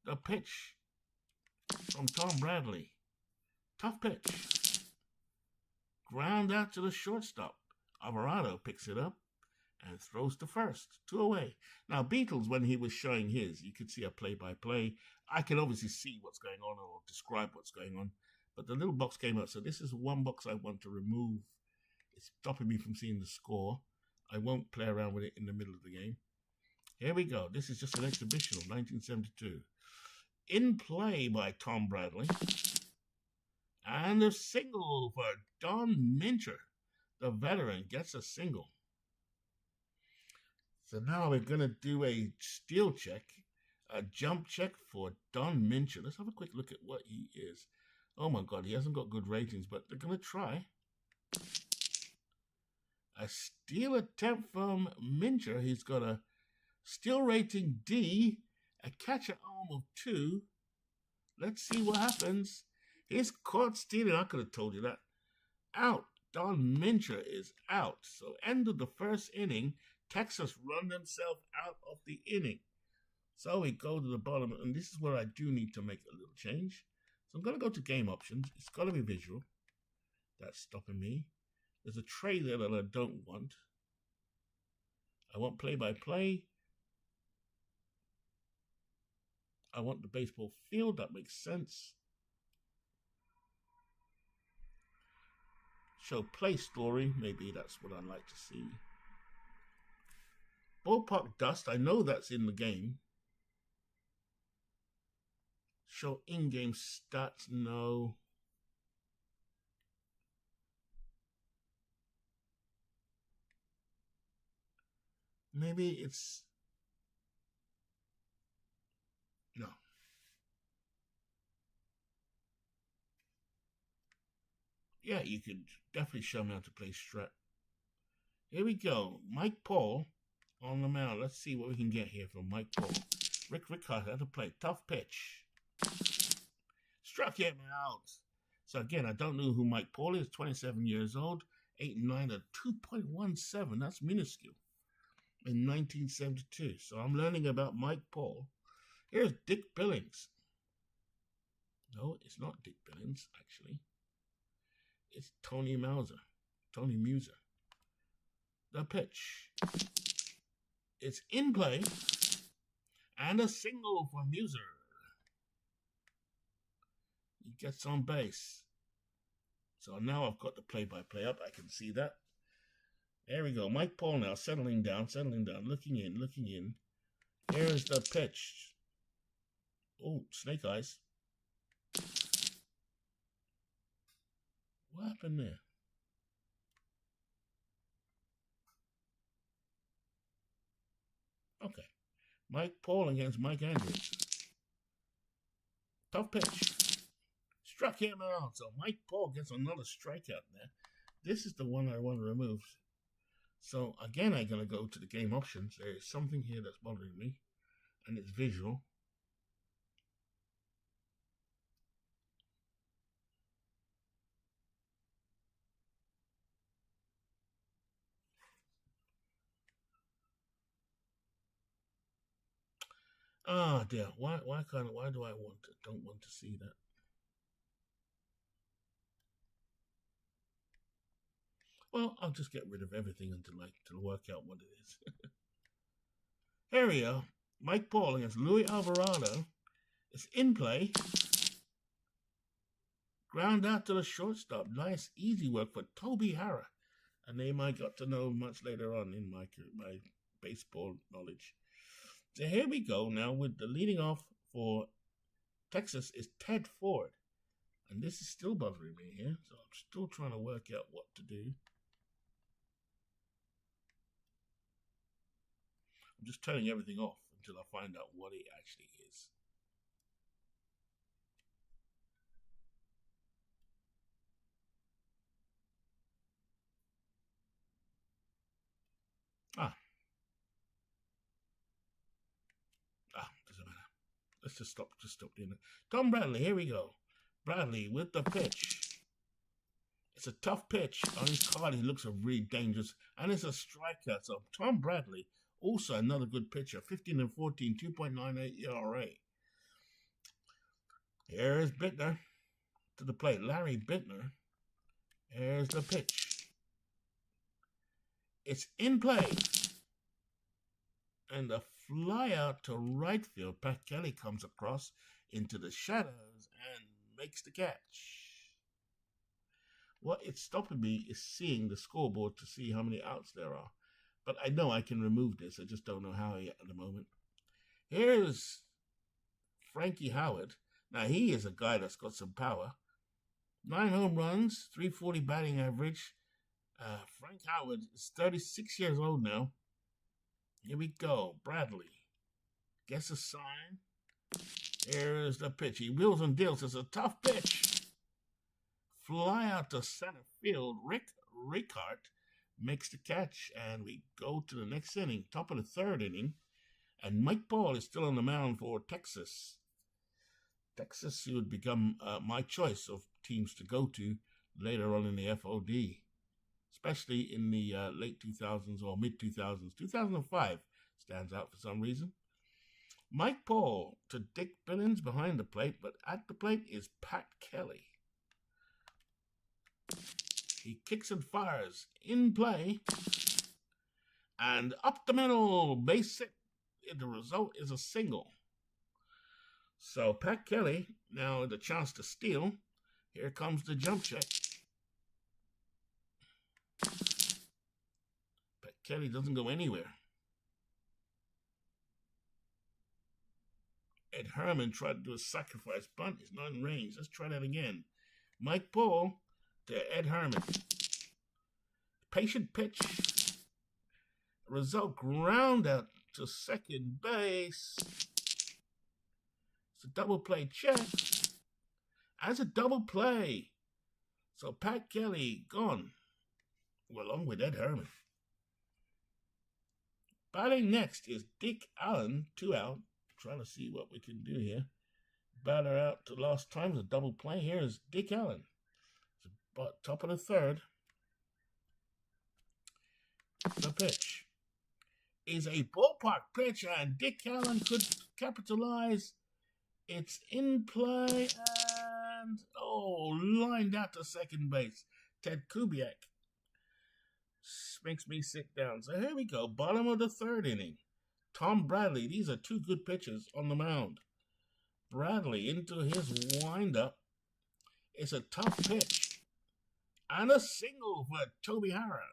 The pitch from Tom Bradley. Tough pitch. Ground out to the shortstop. Alvarado picks it up and throws to first. 2 away. Now, Beatles, when he was showing his, you could see a play-by-play. I can obviously see what's going on or describe what's going on, but the little box came up. So this is one box I want to remove. It's stopping me from seeing the score. I won't play around with it in the middle of the game. Here we go. This is just an exhibition of 1972. In play by Tom Bradley. And a single for Don Mincher. The veteran gets a single. So now we're going to do a steal check, a jump check for Don Mincher. Let's have a quick look at what he is. Oh my God, he hasn't got good ratings, but they're going to try. A steal attempt from Mincher. He's got a steal rating D, a catcher arm of 2. Let's see what happens. He's caught stealing. I could have told you that. Out. Don Mincher is out. So end of the first inning. Texas run themselves out of the inning. So we go to the bottom, and this is where I do need to make a little change. So I'm going to go to game options. It's got to be visual. That's stopping me. There's a tray there that I don't want. I want play-by-play. I want the baseball field. That makes sense. Show play story. Maybe that's what I'd like to see. Ballpark dust. I know that's in the game. Show in-game stats. No. Maybe it's... No. Yeah, you could definitely show me how to play strat. Here we go. Mike Paul on the mound. Let's see what we can get here from Mike Paul. Rick Rickard had to play. Tough pitch. Struck him out. So again, I don't know who Mike Paul is. 27 years old. 8'9" at 2.17. That's minuscule. In 1972. So I'm learning about Mike Paul. Here's Dick Billings. No, it's not Dick Billings, actually. It's Tony Muser. The pitch. It's in play. And a single for Muser. He gets on base. So now I've got the play-by-play up. I can see that. There we go. Mike Paul now settling down, looking in. Here's the pitch. Oh, snake eyes. What happened there? Okay. Mike Paul against Mike Andrews. Tough pitch. Struck him out. So Mike Paul gets another strikeout there. This is the one I want to remove. So again, I'm going to go to the game options. There is something here that's bothering me. And it's visual. Ah, dear. Why do I don't want to see that? Well, I'll just get rid of everything until work out what it is. Here we are. Mike Paul against Luis Alvarado. It's in play. Ground out to the shortstop. Nice, easy work for Toby Harrah, a name I got to know much later on in my baseball knowledge. So here we go now with the leading off for Texas is Ted Ford. And this is still bothering me here, so I'm still trying to work out what to do. I'm just turning everything off until I find out what it actually is. Doesn't matter. Let's just stop doing that. Tom Bradley, here we go. Bradley with the pitch. It's a tough pitch. On his card, he looks really dangerous. And it's a strikeout. So Tom Bradley, also another good pitcher. 15 and 14, 2.98 ERA. Here's Bittner to the plate. Larry Bittner. Here's the pitch. It's in play. And a fly out to right field. Pat Kelly comes across into the shadows and makes the catch. What it's stopping me is seeing the scoreboard to see how many outs there are. But I know I can remove this. I just don't know how yet at the moment. Here's Frankie Howard. Now, he is a guy that's got some power. 9 home runs, 340 batting average. Frank Howard is 36 years old now. Here we go. Bradley. Guess a sign. Here's the pitch. He wheels and deals. It's a tough pitch. Fly out to center field. Rick Rickard makes the catch. And we go to the next inning. Top of the third inning. And Mike Paul is still on the mound for Texas. Texas would become my choice of teams to go to later on in the FOD. Especially in the late 2000s or mid-2000s. 2005 stands out for some reason. Mike Paul to Dick Billings behind the plate, but at the plate is Pat Kelly. He kicks and fires in play. And up the middle, base hit. The result is a single. So Pat Kelly, now the chance to steal. Here comes the jump check. Pat Kelly doesn't go anywhere. Ed Herman tried to do a sacrifice bunt. He's not in range. Let's try that again. Mike Paul to Ed Herman. Patient pitch. Result ground out to second base. It's a double play check. As a double play. So Pat Kelly gone. Along with Ed Herman. Batting next is Dick Allen, 2 out. Trying to see what we can do here. Batter out to last time. A double play. Here is Dick Allen. It's about top of the third. The pitch is a ballpark pitch, and Dick Allen could capitalize. It's in play and lined out to second base. Ted Kubiak makes me sit down. So here we go. Bottom of the third inning. Tom Bradley. These are 2 good pitchers on the mound. Bradley into his windup. It's a tough pitch. And a single for Toby Harrah.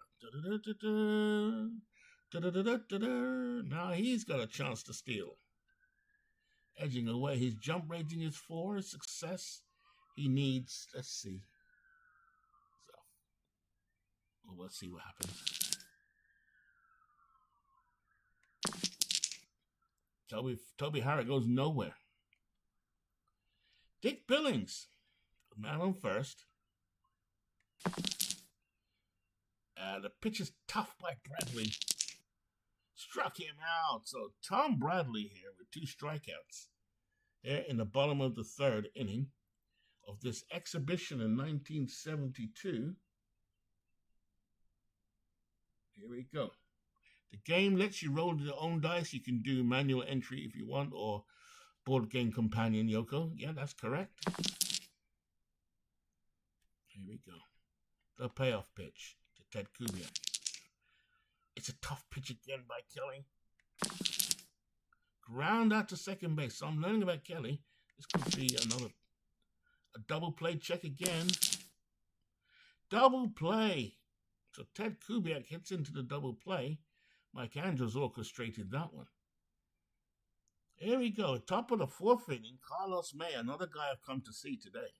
Now he's got a chance to steal. Edging away. His jump rating is 4. Success. He needs, let's see. So, we'll see what happens. Toby Harrah goes nowhere. Dick Billings, man on first. The pitch is tough by Bradley. Struck him out. So Tom Bradley here with 2 strikeouts. There in the bottom of the third inning of this exhibition in 1972. Here we go. The game lets you roll your own dice. You can do manual entry if you want, or board game companion, Yoko. Yeah, that's correct. Here we go. The payoff pitch to Ted Kubiak. It's a tough pitch again by Kelly. Ground out to second base. So I'm learning about Kelly. This could be a double play check again. Double play. So Ted Kubiak hits into the double play. Mike Andrews orchestrated that one. Here we go. Top of the fourth inning. Carlos May, another guy I've come to see today.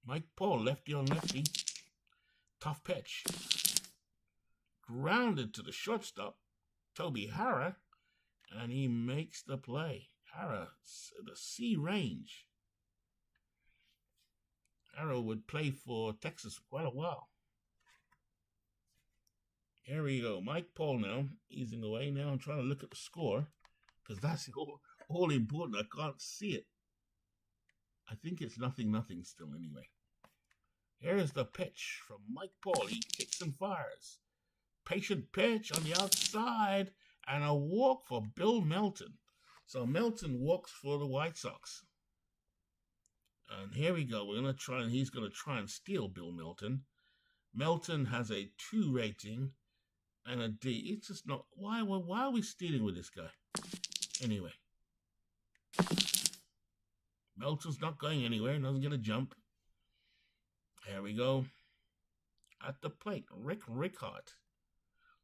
Mike Paul, lefty on lefty. Tough pitch. Grounded to the shortstop, Toby Harrah, and he makes the play. Harrah, the C range. Harrah would play for Texas for quite a while. Here we go. Mike Paul now, easing away now. I'm trying to look at the score, because that's all important. I can't see it. I think it's 0-0 still anyway. Here is the pitch from Mike Paul. He kicks and fires. Patient pitch on the outside, and a walk for Bill Melton. So Melton walks for the White Sox. And here we go. He's going to try and steal Bill Melton. Melton has a 2 rating and a D. It's just not... Why are we stealing with this guy? Anyway. Melton's not going anywhere. Doesn't get a jump. Here we go. At the plate, Rick Rickard.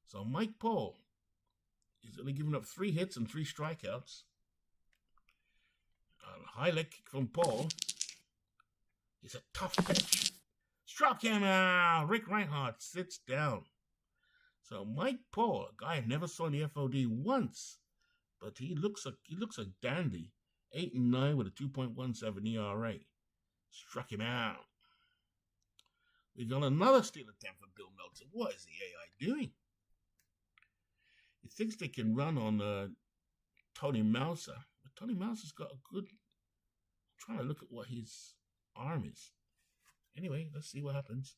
So Mike Paul is only given up 3 hits and 3 strikeouts. A high leg kick from Paul. It's a tough pitch. Struck him out. Rick Reinhardt sits down. So Mike Paul, a guy I never saw in the FOD once, but he looks a dandy. 8-9 with a 2.17 ERA. Struck him out. We got another steal attempt for Bill Melton. What is the AI doing? He thinks they can run on Tony Mouser. But Tony Mouser's got a good... I'm trying to look at what his arm is. Anyway, let's see what happens.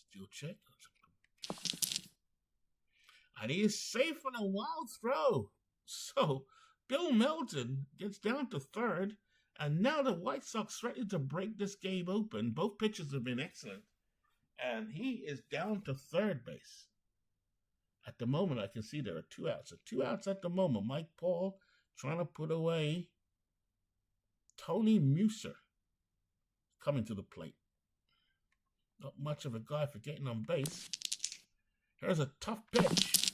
Still check. And he is safe on a wild throw. So, Bill Melton gets down to third, and now the White Sox threaten to break this game open. Both pitchers have been excellent, and he is down to third base. At the moment, I can see there are 2 outs. So 2 outs at the moment. Mike Paul trying to put away Tony Muser coming to the plate. Not much of a guy for getting on base. Here's a tough pitch.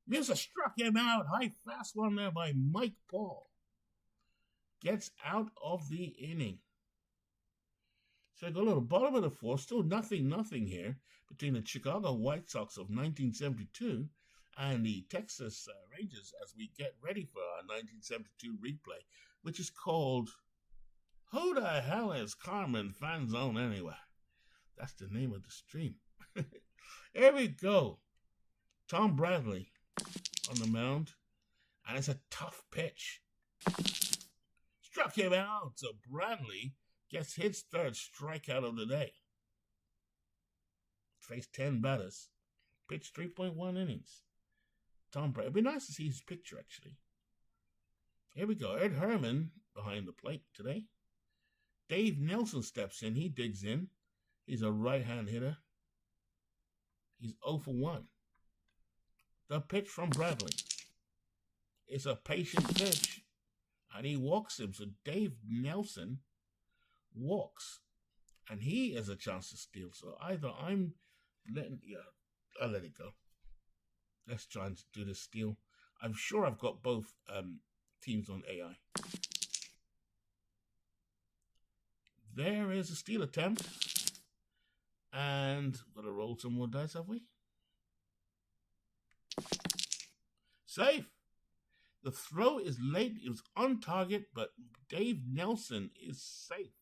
Muser struck him out. High fast one there by Mike Paul. Gets out of the inning. So I go to the bottom of the 4th. Still 0-0 here between the Chicago White Sox of 1972 and the Texas Rangers as we get ready for our 1972 replay, which is called Who the Hell is Carmen Fanzone anyway? That's the name of the stream. Here we go. Tom Bradley on the mound. And it's a tough pitch. Struck him out. So Bradley gets his 3rd strikeout of the day. Faced 10 batters. Pitched 3.1 innings. Tom Bradley. It'd be nice to see his picture, actually. Here we go. Ed Herman behind the plate today. Dave Nelson steps in. He digs in. He's a right-hand hitter. He's 0 for 1. The pitch from Bradley. It's a patient pitch. And he walks him. So Dave Nelson walks. And he has a chance to steal. So either I'm letting... Yeah, I'll let it go. Let's try and do this steal. I'm sure I've got both teams on AI. There is a steal attempt. And we're going to roll some more dice, have we? Safe. The throw is late. It was on target, but Dave Nelson is safe.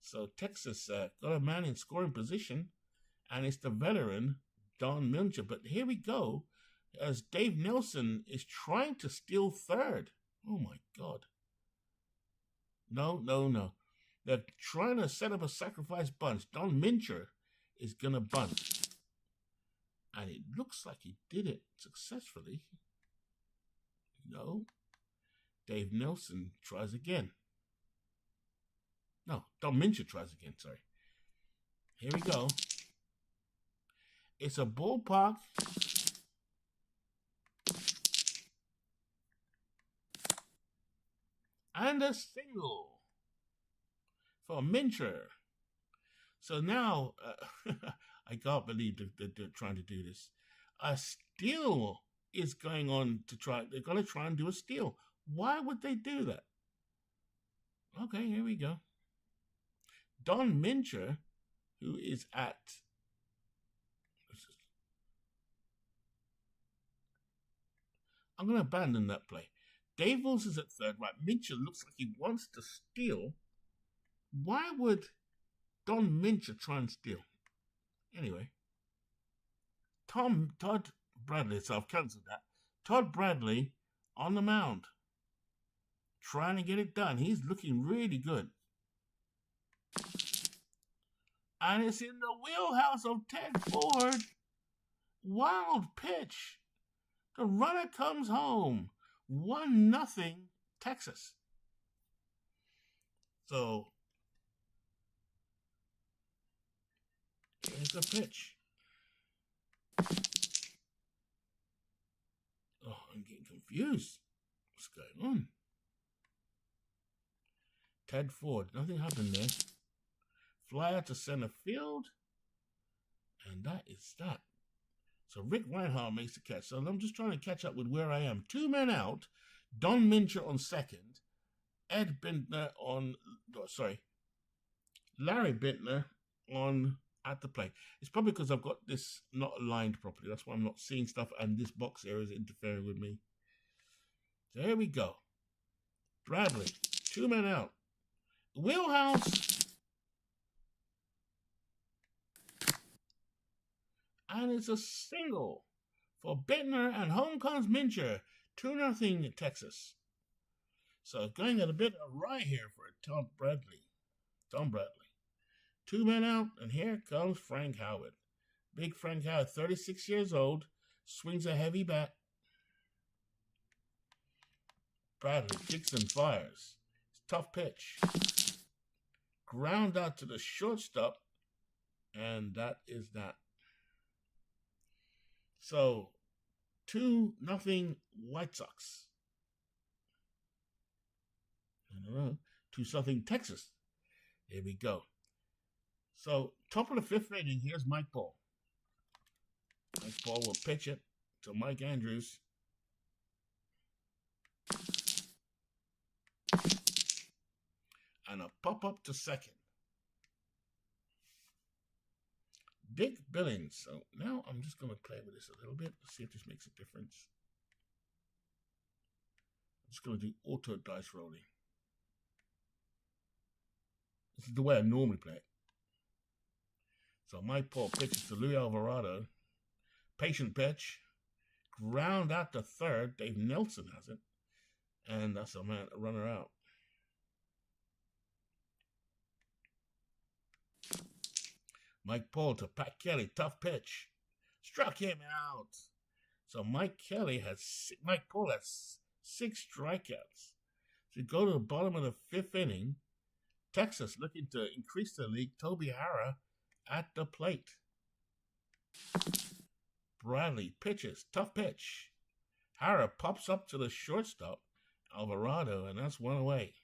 So Texas got a man in scoring position, and it's the veteran, Don Milcher. But here we go, as Dave Nelson is trying to steal third. Oh, my God. No, no, no. They're trying to set up a sacrifice bunch. Don Mincher is going to bunt. And it looks like he did it successfully. No. Dave Nelson tries again. No, Don Mincher tries again, sorry. Here we go. It's a ballpark. And a single for Mincher. So now, I can't believe they're trying to do this. A steal is going on to try. They're going to try and do a steal. Why would they do that? Okay, here we go. Don Mincher, who is at... I'm going to abandon that play. Dave Wills is at third. Right, Mincher looks like he wants to steal. Why would Don Mincher try and steal? Anyway. Todd Bradley, so I've cancelled that. Todd Bradley on the mound. Trying to get it done. He's looking really good. And it's in the wheelhouse of Ted Ford. Wild pitch. The runner comes home. 1-0 Texas. So, here's the pitch. Oh, I'm getting confused. What's going on? Ted Ford. Nothing happened there. Fly out to center field. And that is that. So Rick Reinhardt makes the catch. So I'm just trying to catch up with where I am. 2 men out. Don Mincher on second. Ed Bintner on... Larry Bintner on at the plate. It's probably because I've got this not aligned properly. That's why I'm not seeing stuff and this box area is interfering with me. So here we go. Bradley. 2 men out. Wheelhouse. And it's a single for Bintner, and home comes Mincher. 2-0 Texas. So going at a bit awry here for Tom Bradley. 2 men out, and here comes Frank Howard. Big Frank Howard, 36 years old, swings a heavy bat. Bradley kicks and fires. Tough pitch. Ground out to the shortstop, and that is that. So, 2-0 White Sox. 2-0 Texas. Here we go. So, top of the 5th inning, here's Mike Paul. Mike Paul will pitch it to Mike Andrews. And a pop-up to second. Dick Billings. So now I'm just going to play with this a little bit. See if this makes a difference. I'm just going to do auto dice rolling. This is the way I normally play it. So Mike Paul pitches to Luis Alvarado. Patient pitch. Ground out to third. Dave Nelson has it. And that's a runner out. Mike Paul to Pat Kelly, tough pitch. Struck him out. So Mike Paul has 6 strikeouts. So go to the bottom of the 5th inning. Texas looking to increase the lead. Toby Harrah at the plate. Bradley pitches, tough pitch. Harrah pops up to the shortstop, Alvarado, and that's 1 away.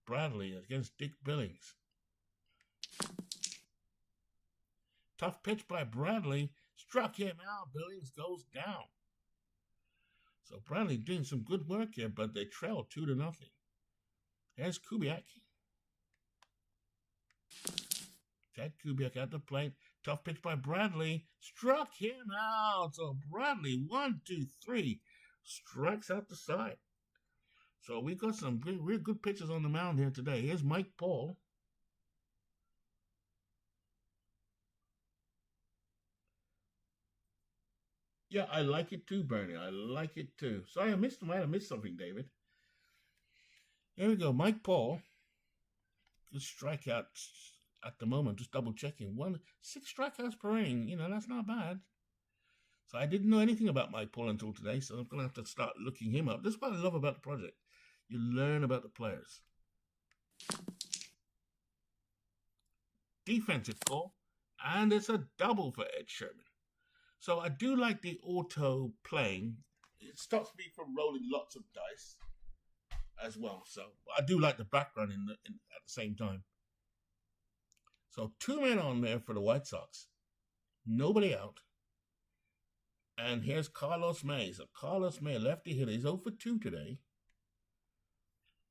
Bradley against Dick Billings. Tough pitch by Bradley. Struck him out. Billings goes down. So Bradley doing some good work here, but they trail 2-0. Here's Kubiak. Ted Kubiak at the plate. Tough pitch by Bradley. Struck him out. So Bradley, 1, 2, 3, strikes out the side. So we got some real good pitchers on the mound here today. Here's Mike Paul. Yeah, I like it too, Bernie. I like it too. Sorry, I might have missed something, David. There we go. Mike Paul. Good strikeouts at the moment. Just double checking. 6 strikeouts per inning. That's not bad. So I didn't know anything about Mike Paul until today, so I'm going to have to start looking him up. This is what I love about the project. You learn about the players. Defensive call, and it's a double for Ed Sherman. So I do like the auto playing. It stops me from rolling lots of dice as well. So I do like the background at the same time. So 2 men on there for the White Sox. Nobody out. And here's Carlos May. So Carlos May, lefty hitter. He's 0 for 2 today.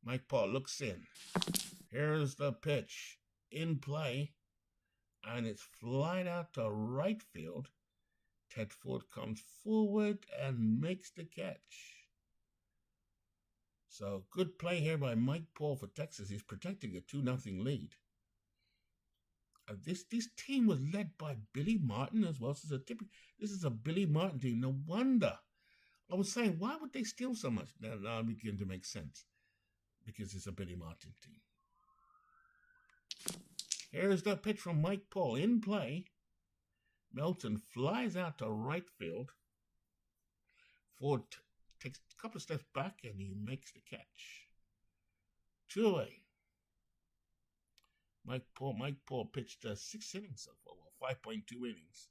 Mike Paul looks in. Here's the pitch. In play. And it's flying out to right field. Ted Ford comes forward and makes the catch. So good play here by Mike Paul for Texas. He's protecting a 2-0 lead. This team was led by Billy Martin as well. This is a Billy Martin team. No wonder. I was saying, why would they steal so much? Now it begin to make sense. Because it's a Billy Martin team. Here's the pitch from Mike Paul. In play. Melton flies out to right field. Ford takes a couple of steps back and he makes the catch. 2 away. Mike Paul pitched 6 innings so far. Well, 5.2 innings.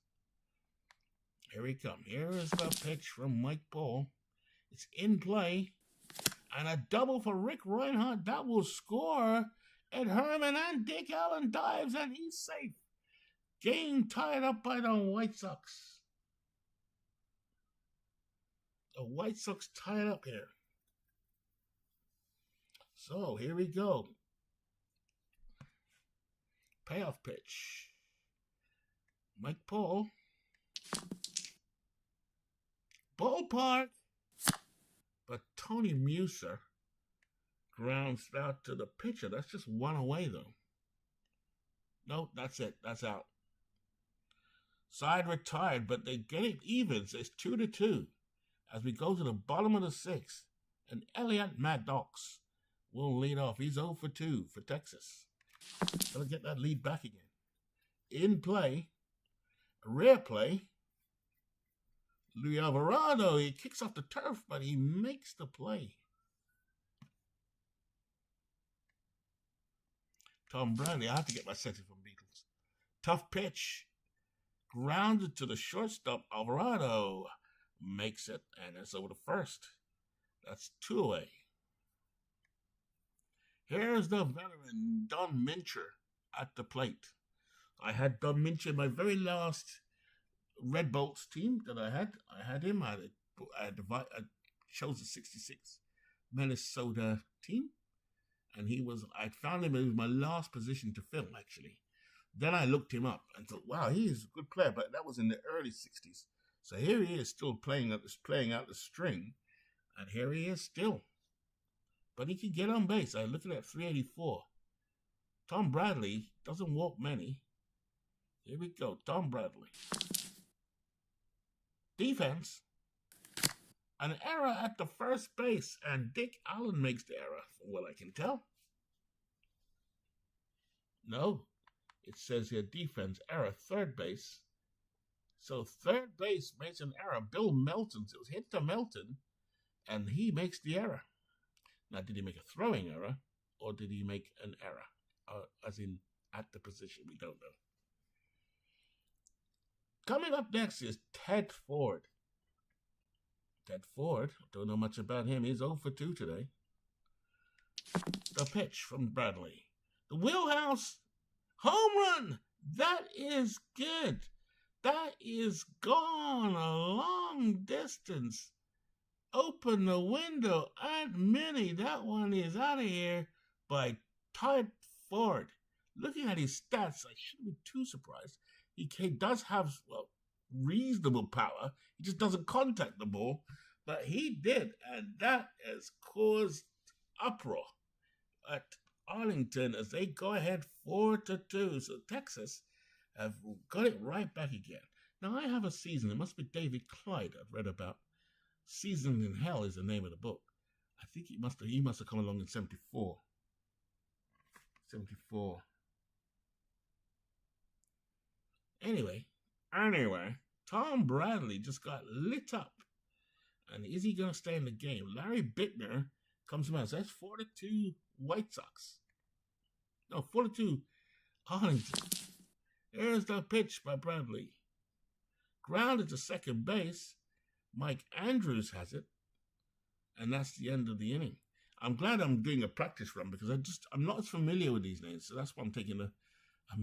Here he comes. Here is the pitch from Mike Paul. It's in play. And a double for Rick Reinhardt. That will score. Ed Herman and Dick Allen dives and he's safe. Game tied up by the White Sox. The White Sox tied up here. So here we go. Payoff pitch. Mike Paul. Ballpark. But Tony Muser grounds out to the pitcher. That's just 1 away, though. No, that's it. That's out. Side retired, but they get it even. So it's 2-2 as we go to the bottom of the 6th. And Elliot Maddox will lead off. He's 0 for 2 for Texas. Gonna get that lead back again. In play, a rare play. Luis Alvarado, he kicks off the turf, but he makes the play. Tom Bradley, I have to get my section from Beatles. Tough pitch. Grounded to the shortstop. Alvarado makes it, and it's over the first. That's 2 away. Here's the veteran, Don Mincher, at the plate. I had Don Mincher in my very last Red Bolts team that I had. I had him. I chose the 66 Minnesota team. And I found him, it was my last position to fill, actually. Then I looked him up and thought, wow, he is a good player. But that was in the early 60s. So here he is still playing out the string. And here he is still. But he can get on base. I look at that 384. Tom Bradley doesn't walk many. Here we go. Tom Bradley. Defense. An error at the first base. And Dick Allen makes the error, from what I can tell. No. It says here defense, error, third base. So third base makes an error. Bill Melton. It was hit to Melton. And he makes the error. Now, did he make a throwing error? Or did he make an error? As in, at the position, we don't know. Coming up next is Ted Ford. Ted Ford, don't know much about him. He's 0 for 2 today. The pitch from Bradley. The wheelhouse home run. That is good. That is gone a long distance. Open the window. Aunt Minnie, that one is out of here by Ted Ford. Looking at his stats, I shouldn't be too surprised. He does have, reasonable power. He just doesn't contact the ball. But he did, and that has caused uproar at Arlington as they go ahead 4-2. So Texas have got it right back again. Now, I have a season. It must be David Clyde I've read about. Seasoned in Hell is the name of the book. I think he must have come along in 74. 74. Anyway, Tom Bradley just got lit up. And is he going to stay in the game? Larry Bittner comes from us. That's 42 White Sox. No, 42 Arlington. There's the pitch by Bradley. Grounded to second base. Mike Andrews has it. And that's the end of the inning. I'm glad I'm doing a practice run because I'm not as familiar with these names. So that's why I'm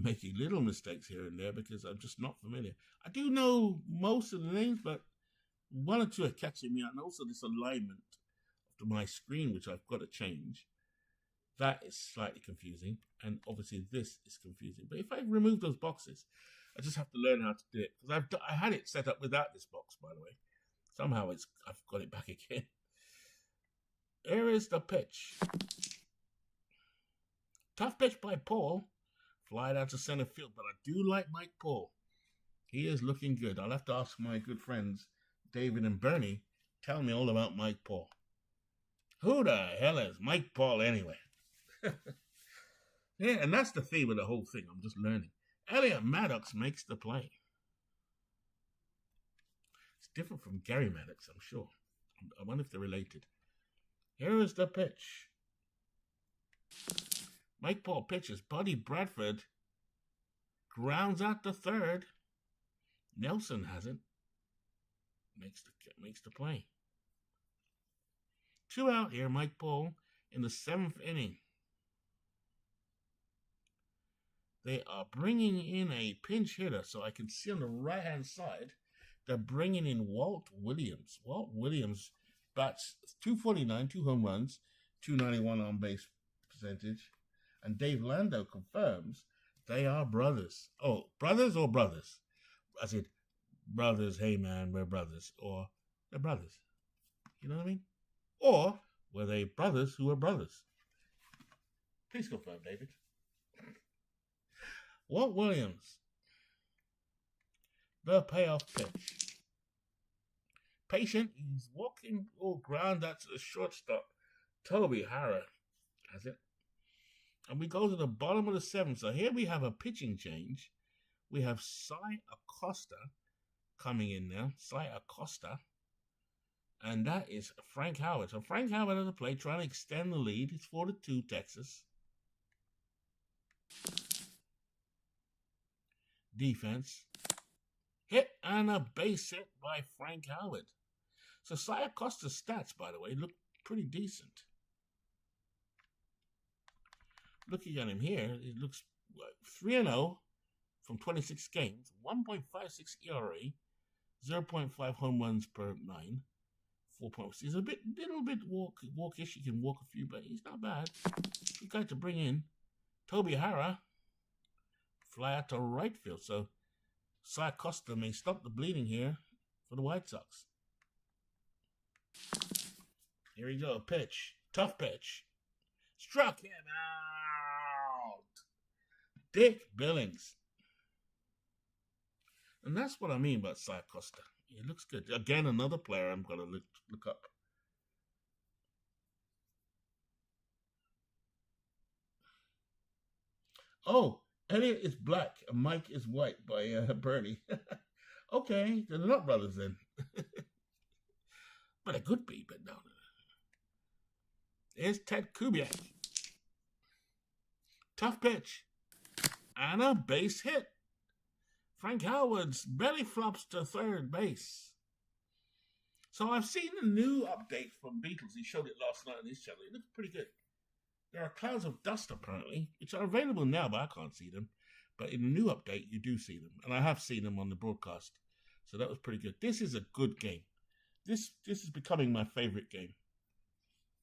making little mistakes here and there because I'm just not familiar. I do know most of the names, but one or two are catching me out. And also this alignment of my screen, which I've got to change. That is slightly confusing. And obviously this is confusing. But if I remove those boxes, I just have to learn how to do it. Because I had it set up without this box, by the way. Somehow I've got it back again. Here is the pitch. Tough pitch by Paul. Fly out to center field. But I do like Mike Paul. He is looking good. I'll have to ask my good friends, David and Bernie, tell me all about Mike Paul. Who the hell is Mike Paul anyway? Yeah, and that's the theme of the whole thing. I'm just learning. Elliot Maddox makes the play. It's different from Gary Maddox, I'm sure. I wonder if they're related. Here is the pitch. Mike Paul pitches. Buddy Bradford grounds out the third. Nelson has it. Makes the play. 2 out here, Mike Paul in the 7th inning. They are bringing in a pinch hitter, so I can see on the right-hand side, they're bringing in Walt Williams. Walt Williams bats .249, 2 home runs, .291 on base percentage, and Dave Lando confirms they are brothers. Oh, brothers or brothers? I said, brothers, hey man, we're brothers. Or they're brothers. You know what I mean? Or were they brothers who were brothers? Please confirm, David. Walt Williams. The payoff pitch. Patient, he's walking all ground out to the shortstop. Toby Harrah has it. And we go to the bottom of the 7th. So here we have a pitching change. We have Cy Acosta coming in now. Cy Acosta. And that is Frank Howard. So Frank Howard at the plate trying to extend the lead. It's 4-2 Texas. Defense. Hit and a base hit by Frank Howard. So Cy Acosta's stats, by the way, look pretty decent. Looking at him here, it looks 3-0 from 26 games, 1.56 ERA, 0.5 home runs per 9, 4 points. He's a little bit walkish. He can walk a few, but he's not bad. Good guy to bring in. Toby Harrah, fly out to right field. So Cy Acosta may stop the bleeding here for the White Sox. Here we go. Pitch. Tough pitch. Struck him out. Dick Billings. And that's what I mean about Cy Acosta. He looks good. Again, another player I'm going to look up. Oh, Elliot is black and Mike is white by Bernie. Okay, they're not brothers then. But it could be, but no. Here's Ted Kubiak. Tough pitch. And a base hit. Frank Howard's belly flops to third base. So I've seen a new update from Beatles. He showed it last night on his channel. It looks pretty good. There are clouds of dust, apparently, which are available now, but I can't see them. But in the new update, you do see them. And I have seen them on the broadcast. So that was pretty good. This is a good game. This is becoming my favorite game.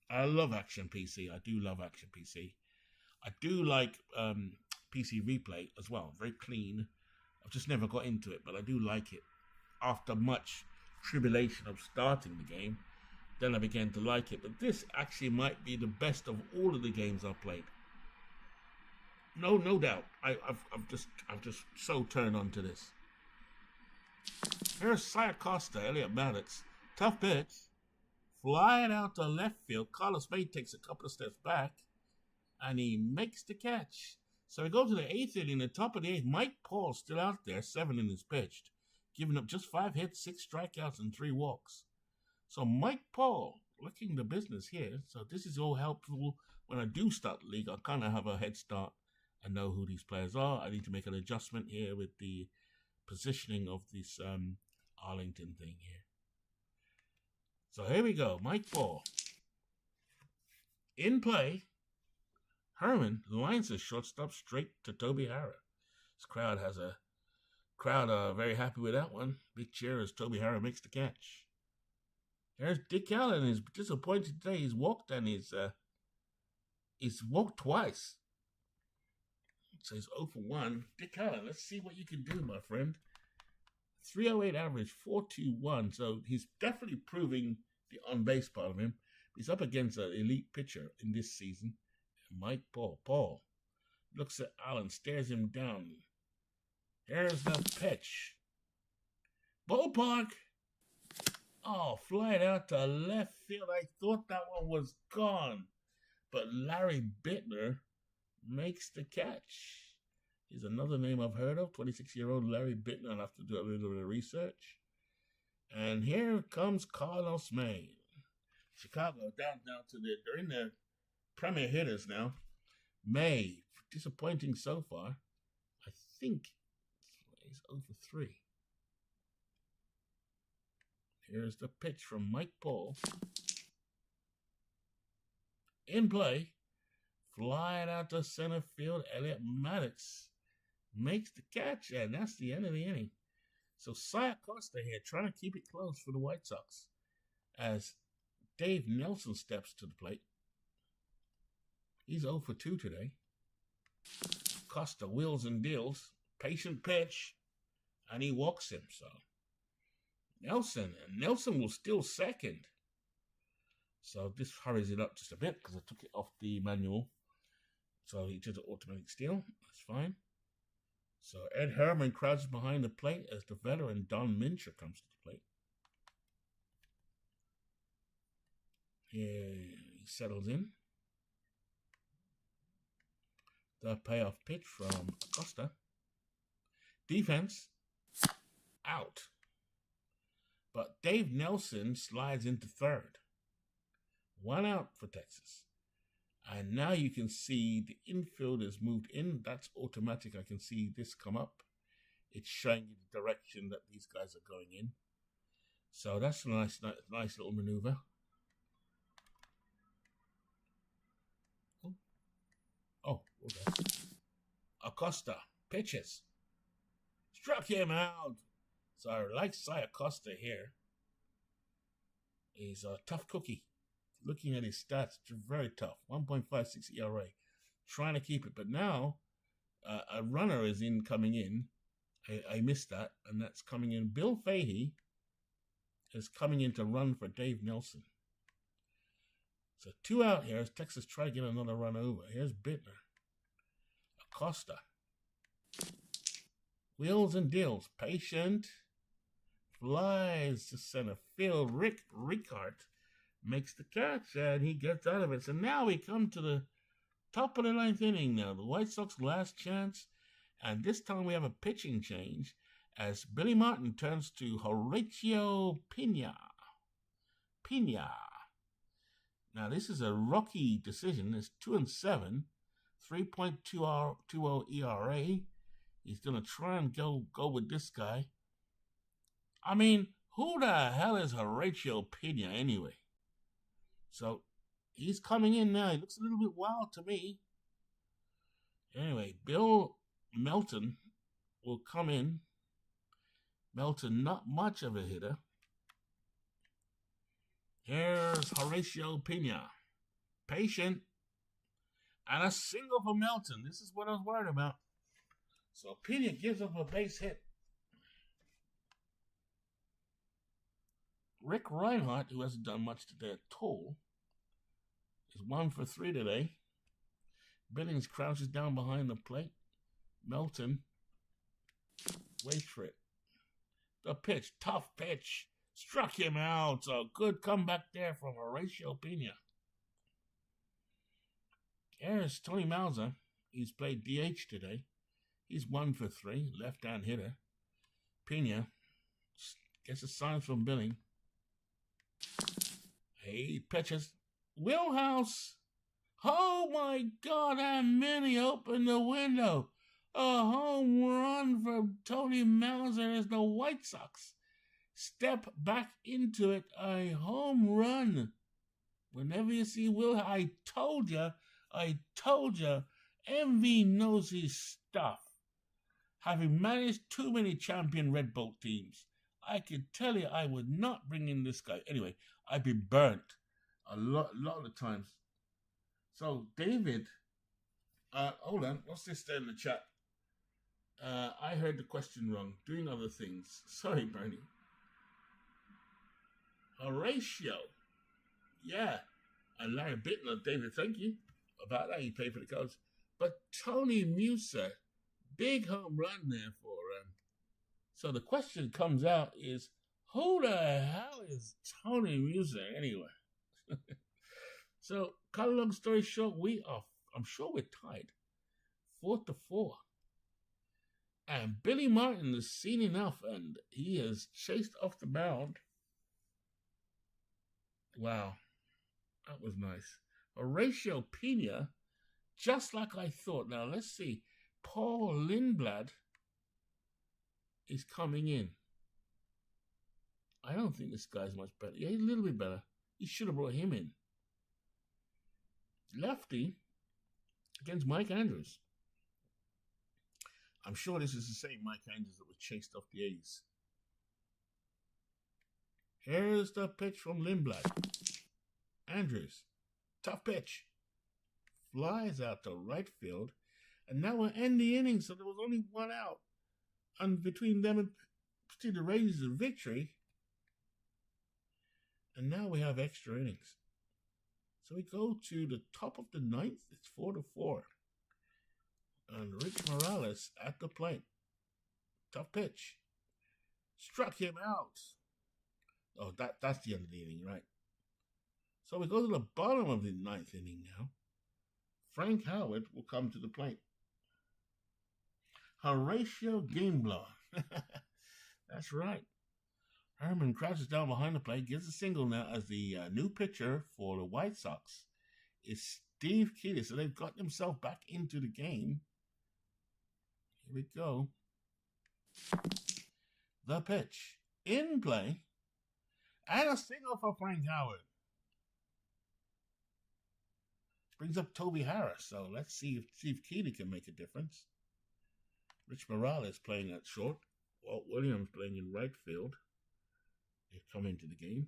I love Action PC. I do love Action PC. I do like PC Replay as well. Very clean. I've just never got into it, but I do like it. After much tribulation of starting the game, then I began to like it. But this actually might be the best of all of the games I've played. No doubt. I've just so turned on to this. Here's Cy Acosta, Elliot Maddox. Tough pitch. flying out to left field. Carlos May takes a couple of steps back, and he makes the catch. So we go to the 8th inning, the top of the 8th. Mike Paul still out there, 7 innings pitched, giving up just 5 hits, 6 strikeouts, and 3 walks. So Mike Paul looking the business here. So this is all helpful. When I do start the league, I kind of have a head start and know who these players are. I need to make an adjustment here with the positioning of this Arlington thing here. So here we go. Mike Paul. In play, Herman lines his shortstop straight to Toby Harrah. This crowd are very happy with that one. Big cheer as Toby Harrah makes the catch. There's Dick Allen. He's disappointed today. He's walked and he's walked twice. So he's 0 for 1. Dick Allen, let's see what you can do, my friend. 308 average, 4.21. So he's definitely proving the on-base part of him. He's up against an elite pitcher in this season. Mike Paul. Paul looks at Allen, stares him down. Here's the pitch. Ballpark. Oh, flying out to left field. I thought that one was gone. But Larry Bittner makes the catch. He's another name I've heard of, 26-year-old Larry Bittner. I'll have to do a little bit of research. And here comes Carlos May. Chicago down to they're in their premier hitters now. May, disappointing so far. I think he's 0 for 3. Here's the pitch from Mike Paul. In play, flying out to center field, Elliot Maddox makes the catch, and that's the end of the inning. So Cy Acosta here trying to keep it close for the White Sox as Dave Nelson steps to the plate. He's 0 for 2 today. Acosta wheels and deals. Patient pitch, and he walks him. So Nelson will still second. So this hurries it up just a bit because I took it off the manual. So he did an automatic steal. That's fine. So Ed Herman crouches behind the plate as the veteran Don Mincher comes to the plate. Here he settles in. The payoff pitch from Acosta. Defense out. But Dave Nelson slides into third. 1 out for Texas. And now you can see the infield is moved in. That's automatic. I can see this come up. It's showing you the direction that these guys are going in. So that's a nice little maneuver. Oh, okay. Acosta pitches. Struck him out. So I like Cy Acosta here. He's a tough cookie. Looking at his stats, very tough. 1.56 ERA. Trying to keep it. But now, a runner is coming in. I missed that. And that's coming in. Bill Fahey is coming in to run for Dave Nelson. So 2 out here as Texas try to get another run over. Here's Bittner. Acosta. Wheels and deals. Patient. Flies to center field. Rick Ricard makes the catch, and he gets out of it. So now we come to the top of the 9th inning now. The White Sox last chance, and this time we have a pitching change as Billy Martin turns to Horacio Pena. Now this is a rookie decision. It's 2-7, 3.20 ERA. He's going to try and go with this guy. I mean, who the hell is Horacio Pena anyway? So, he's coming in now. He looks a little bit wild to me. Anyway, Bill Melton will come in. Melton, not much of a hitter. Here's Horacio Pena. Patient. And a single for Melton. This is what I was worried about. So, Pena gives up a base hit. Rick Reinhardt, who hasn't done much today at all, is 1 for 3 today. Billings crouches down behind the plate. Melton waits for it. The pitch, tough pitch. Struck him out. So good comeback there from Horatio Pena. Here's Tony Mauser. He's played DH today. He's 1 for 3, left-hand hitter. Pena gets a sign from Billing. He pitches. Wheelhouse. Oh my God, and Minnie opened the window. A home run from Tony Mauser as the White Sox step back into it. A home run. Whenever you see Will, I told you, MV knows his stuff. Having managed too many champion Red Bull teams, I could tell you I would not bring in this guy. Anyway, I've been burnt a lot of the times. So, David, hold on, what's this there in the chat? I heard the question wrong. Doing other things. Sorry, Bernie. Horatio. Yeah. And Larry Bittner, David, thank you. About that, he paid for the codes. But Tony Musa, big home run there for him. So the question comes out is, who the hell is Tony Musa anyway? So, cut a long story short, I'm sure we're tied. 4-4. And Billy Martin has seen enough, and he has chased off the mound. Wow. That was nice. Horatio Pena, just like I thought. Now, let's see. Paul Lindblad is coming in. I don't think this guy's much better. Yeah, he's a little bit better. He should have brought him in. Lefty against Mike Andrews. I'm sure this is the same Mike Andrews that was chased off the A's. Here's the pitch from Lindblad. Andrews. Tough pitch. Flies out to right field. And now we'll end the inning, so there was only one out. And between them and the Rays of victory. And now we have extra innings. So we go to the top of the ninth. It's 4-4. And Rich Morales at the plate. Tough pitch. Struck him out. Oh, that's the end of the inning, right? So we go to the bottom of the ninth inning now. Frank Howard will come to the plate. Horatio Gameblower. That's right. Herman crouches down behind the plate, gets a single now as the new pitcher for the White Sox is Steve Keely. So they've got themselves back into the game. Here we go. The pitch. In play. And a single for Frank Howard. Brings up Toby Harris. So let's see if Steve Keely can make a difference. Rich Morales playing at short. Walt Williams playing in right field. They've come into the game.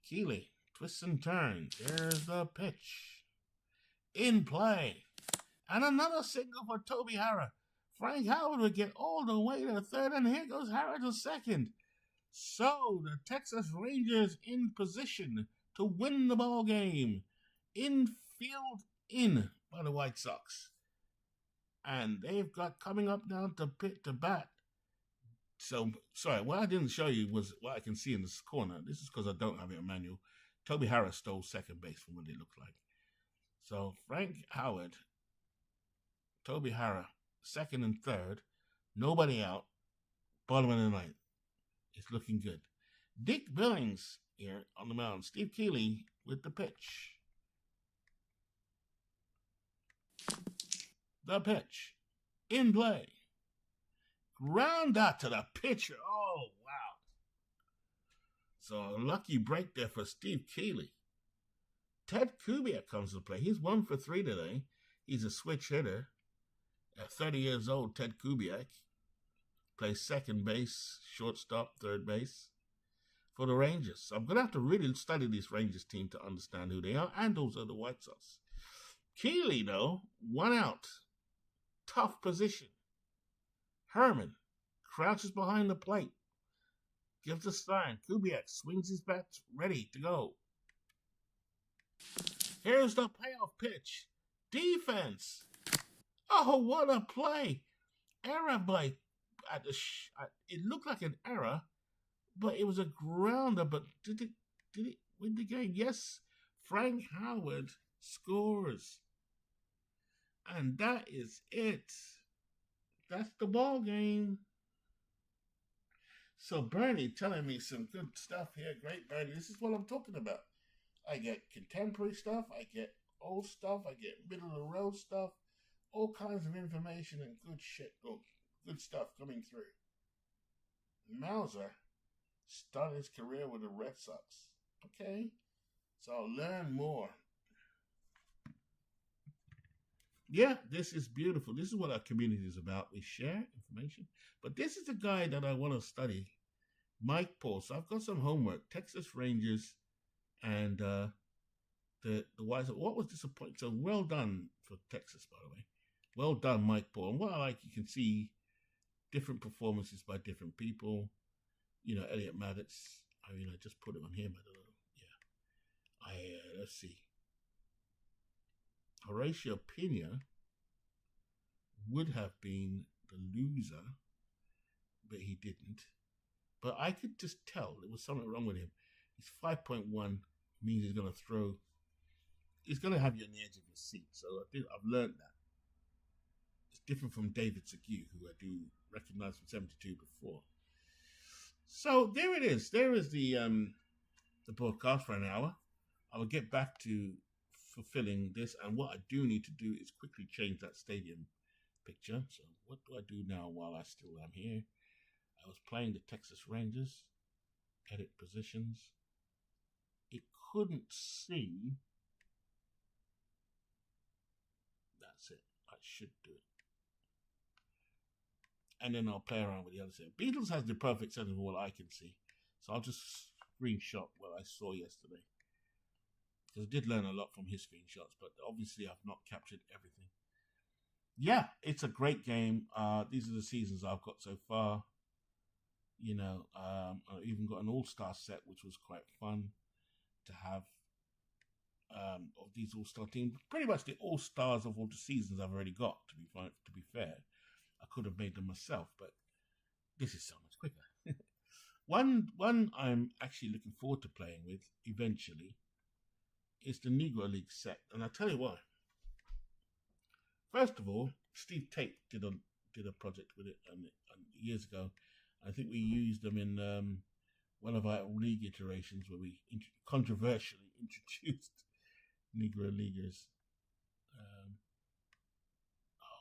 Keely, twists and turns. There's the pitch. In play. And another single for Toby Harris. Frank Howard would get all the way to third, and here goes Harris to second. So the Texas Rangers in position to win the ball game. Infield in by the White Sox. And they've got coming up now to bat. So, sorry, what I didn't show you was what I can see in this corner. This is because I don't have it in manual. Toby Harris stole second base from what it looked like. So, Frank Howard, Toby Harris, second and third. Nobody out. Bottom of the ninth. It's looking good. Dick Billings here on the mound. Steve Keely with the pitch. The pitch. In play. Ground out to the pitcher. Oh, wow. So a lucky break there for Steve Keely. Ted Kubiak comes to play. He's 1 for 3 today. He's a switch hitter. At 30 years old, Ted Kubiak plays second base, shortstop, third base for the Rangers. So I'm going to have to really study this Rangers team to understand who they are, and those are the White Sox. Keely, though, 1 out. Tough position. Herman crouches behind the plate. Gives a sign. Kubiak swings his bat, ready to go. Here's the payoff pitch. Defense. Oh, what a play. Error by... it looked like an error but it was a grounder. But did it win the game? Yes, Frank Howard scores, and that is it. That's the ball game. So Bernie telling me some good stuff here. Great, Bernie. This is what I'm talking about. I get contemporary stuff. I get old stuff. I get middle of the road stuff. All kinds of information and good shit. Good stuff coming through. Mauser started his career with the Red Sox. Okay. So I'll learn more. Yeah, this is beautiful. This is what our community is about. We share information. But this is the guy that I want to study, Mike Paul. So I've got some homework. Texas Rangers and the Wise. What was disappointing? So well done for Texas, by the way. Well done, Mike Paul. And what I like, you can see different performances by different people. You know, Elliot Maddox. I mean, I just put it on him. I don't know. Yeah. Let's see. Horatio Pena would have been the loser, but he didn't. But I could just tell there was something wrong with him. He's 5.1, means he's going to throw. He's going to have you on the edge of your seat. So I've learned that. It's different from David Seguin, who I do recognize from 72 before. So there it is. There is the broadcast for an hour. I will get back to fulfilling this, and what I do need to do is quickly change that stadium picture. So what do I do now while I still am here? I was playing the Texas Rangers. Edit positions. It couldn't see. That's it. I should do it. And then I'll play around with the other side. Beatles has the perfect setting of what I can see. So I'll just screenshot what I saw yesterday. Because I did learn a lot from his screenshots, but obviously I've not captured everything. Yeah, it's a great game. These are the seasons I've got so far. You know, I even got an all-star set, which was quite fun to have of these all-star teams. Pretty much the all-stars of all the seasons I've already got, to be fair. I could have made them myself, but this is so much quicker. One I'm actually looking forward to playing with eventually is the Negro League set, and I'll tell you why. First of all, Steve Tate did a project with it years ago. I think we used them in one of our league iterations where we controversially introduced Negro Leaguers.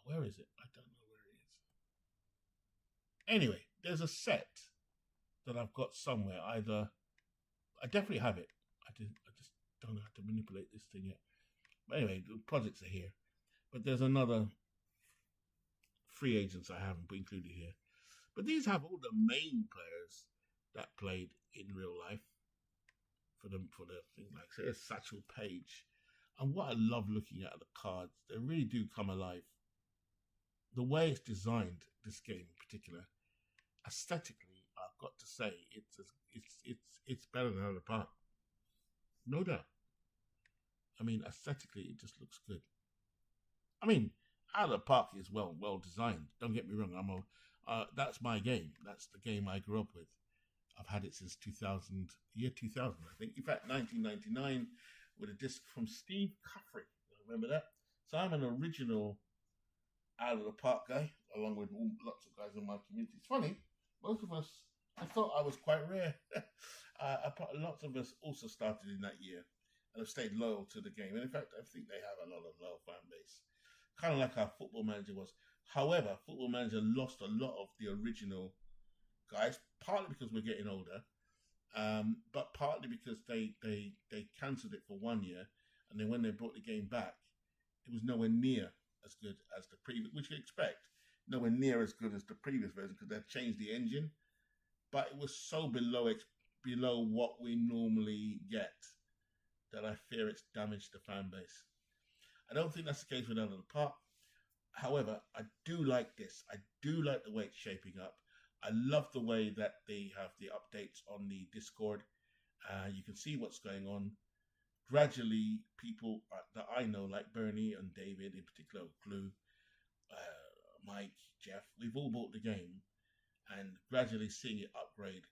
Where is it? I don't know where it is. Anyway, there's a set that I've got somewhere. I definitely have it. I just don't know how to manipulate this thing yet. But anyway, the projects are here. But there's another free agents I haven't included here. But these have all the main players that played in real life for the thing. Like, say, there's Satchel Paige. And what I love looking at the cards, they really do come alive. The way it's designed, this game in particular, aesthetically, I've got to say, it's better than Out of the Park. No doubt. I mean, aesthetically, it just looks good. I mean, Out of the Park is well designed. Don't get me wrong. That's my game. That's the game I grew up with. I've had it since 2000, I think. In fact, 1999, with a disc from Steve Caffrey. Remember that? So I'm an original Out of the Park guy, along with lots of guys in my community. It's funny, most of us, I thought I was quite rare. Lots of us also started in that year and have stayed loyal to the game. And in fact, I think they have a lot of loyal fan base. Kind of like how Football Manager was. However, Football Manager lost a lot of the original guys, partly because we're getting older, but partly because they cancelled it for 1 year, and then when they brought the game back, it was nowhere near as good as the previous, which you expect, nowhere near as good as the previous version because they've changed the engine, but it was so below what we normally get that I fear it's damaged the fan base. I don't think that's the case with Out of the Park. However, I do like this. I do like the way it's shaping up. I love the way that they have the updates on the Discord. You can see what's going on. Gradually, people that I know, like Bernie and David in particular, Glue, Mike, Jeff, we've all bought the game and gradually seeing it upgrade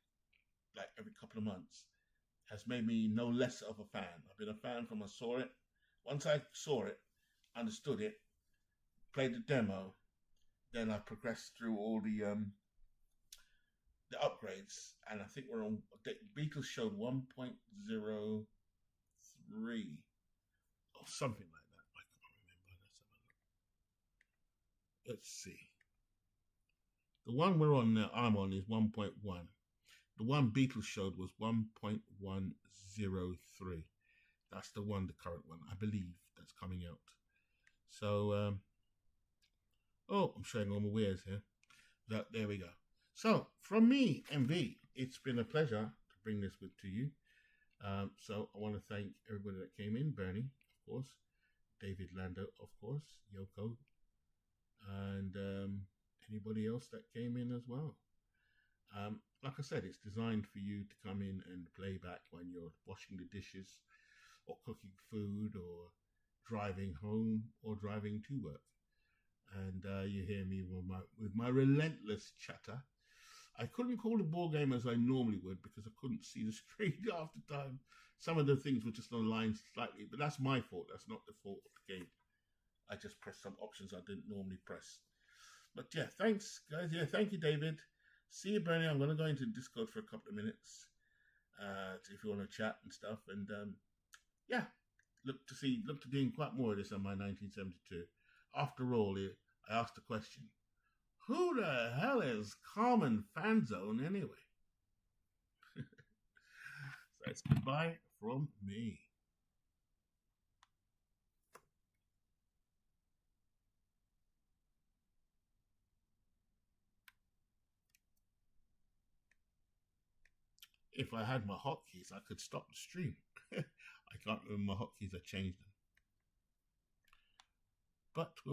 like every couple of months has made me no less of a fan. I've been a fan from I saw it. Once I saw it, understood it, played the demo, then I progressed through all the upgrades, and I think we're on. The Beatles showed 1.03 or something like that. I can't remember. Let's see. The one we're on now, I'm on, is 1.1. The one Beatles showed was 1.103. That's the one, the current one, I believe, that's coming out. So, I'm showing all my wares here. There we go. So, from me, MV, it's been a pleasure to bring this to you. So, I want to thank everybody that came in. Bernie, of course. David Lando, of course. Yoko. And anybody else that came in as well. Like I said, it's designed for you to come in and play back when you're washing the dishes or cooking food or driving home or driving to work. And you hear me with my relentless chatter. I couldn't call it ball game as I normally would because I couldn't see the screen half the time. Some of the things were just on line slightly, but that's my fault. That's not the fault of the game. I just pressed some options I didn't normally press. But yeah, thanks, guys. Yeah, thank you, David. See you, Bernie. I'm going to go into Discord for a couple of minutes if you want to chat and stuff. And yeah, look to doing quite more of this on my 1972. After all, I asked the question, who the hell is Carmen Fanzone anyway? So it's goodbye from me. If I had my hotkeys, I could stop the stream. I can't remember my hotkeys. I changed them. But we'll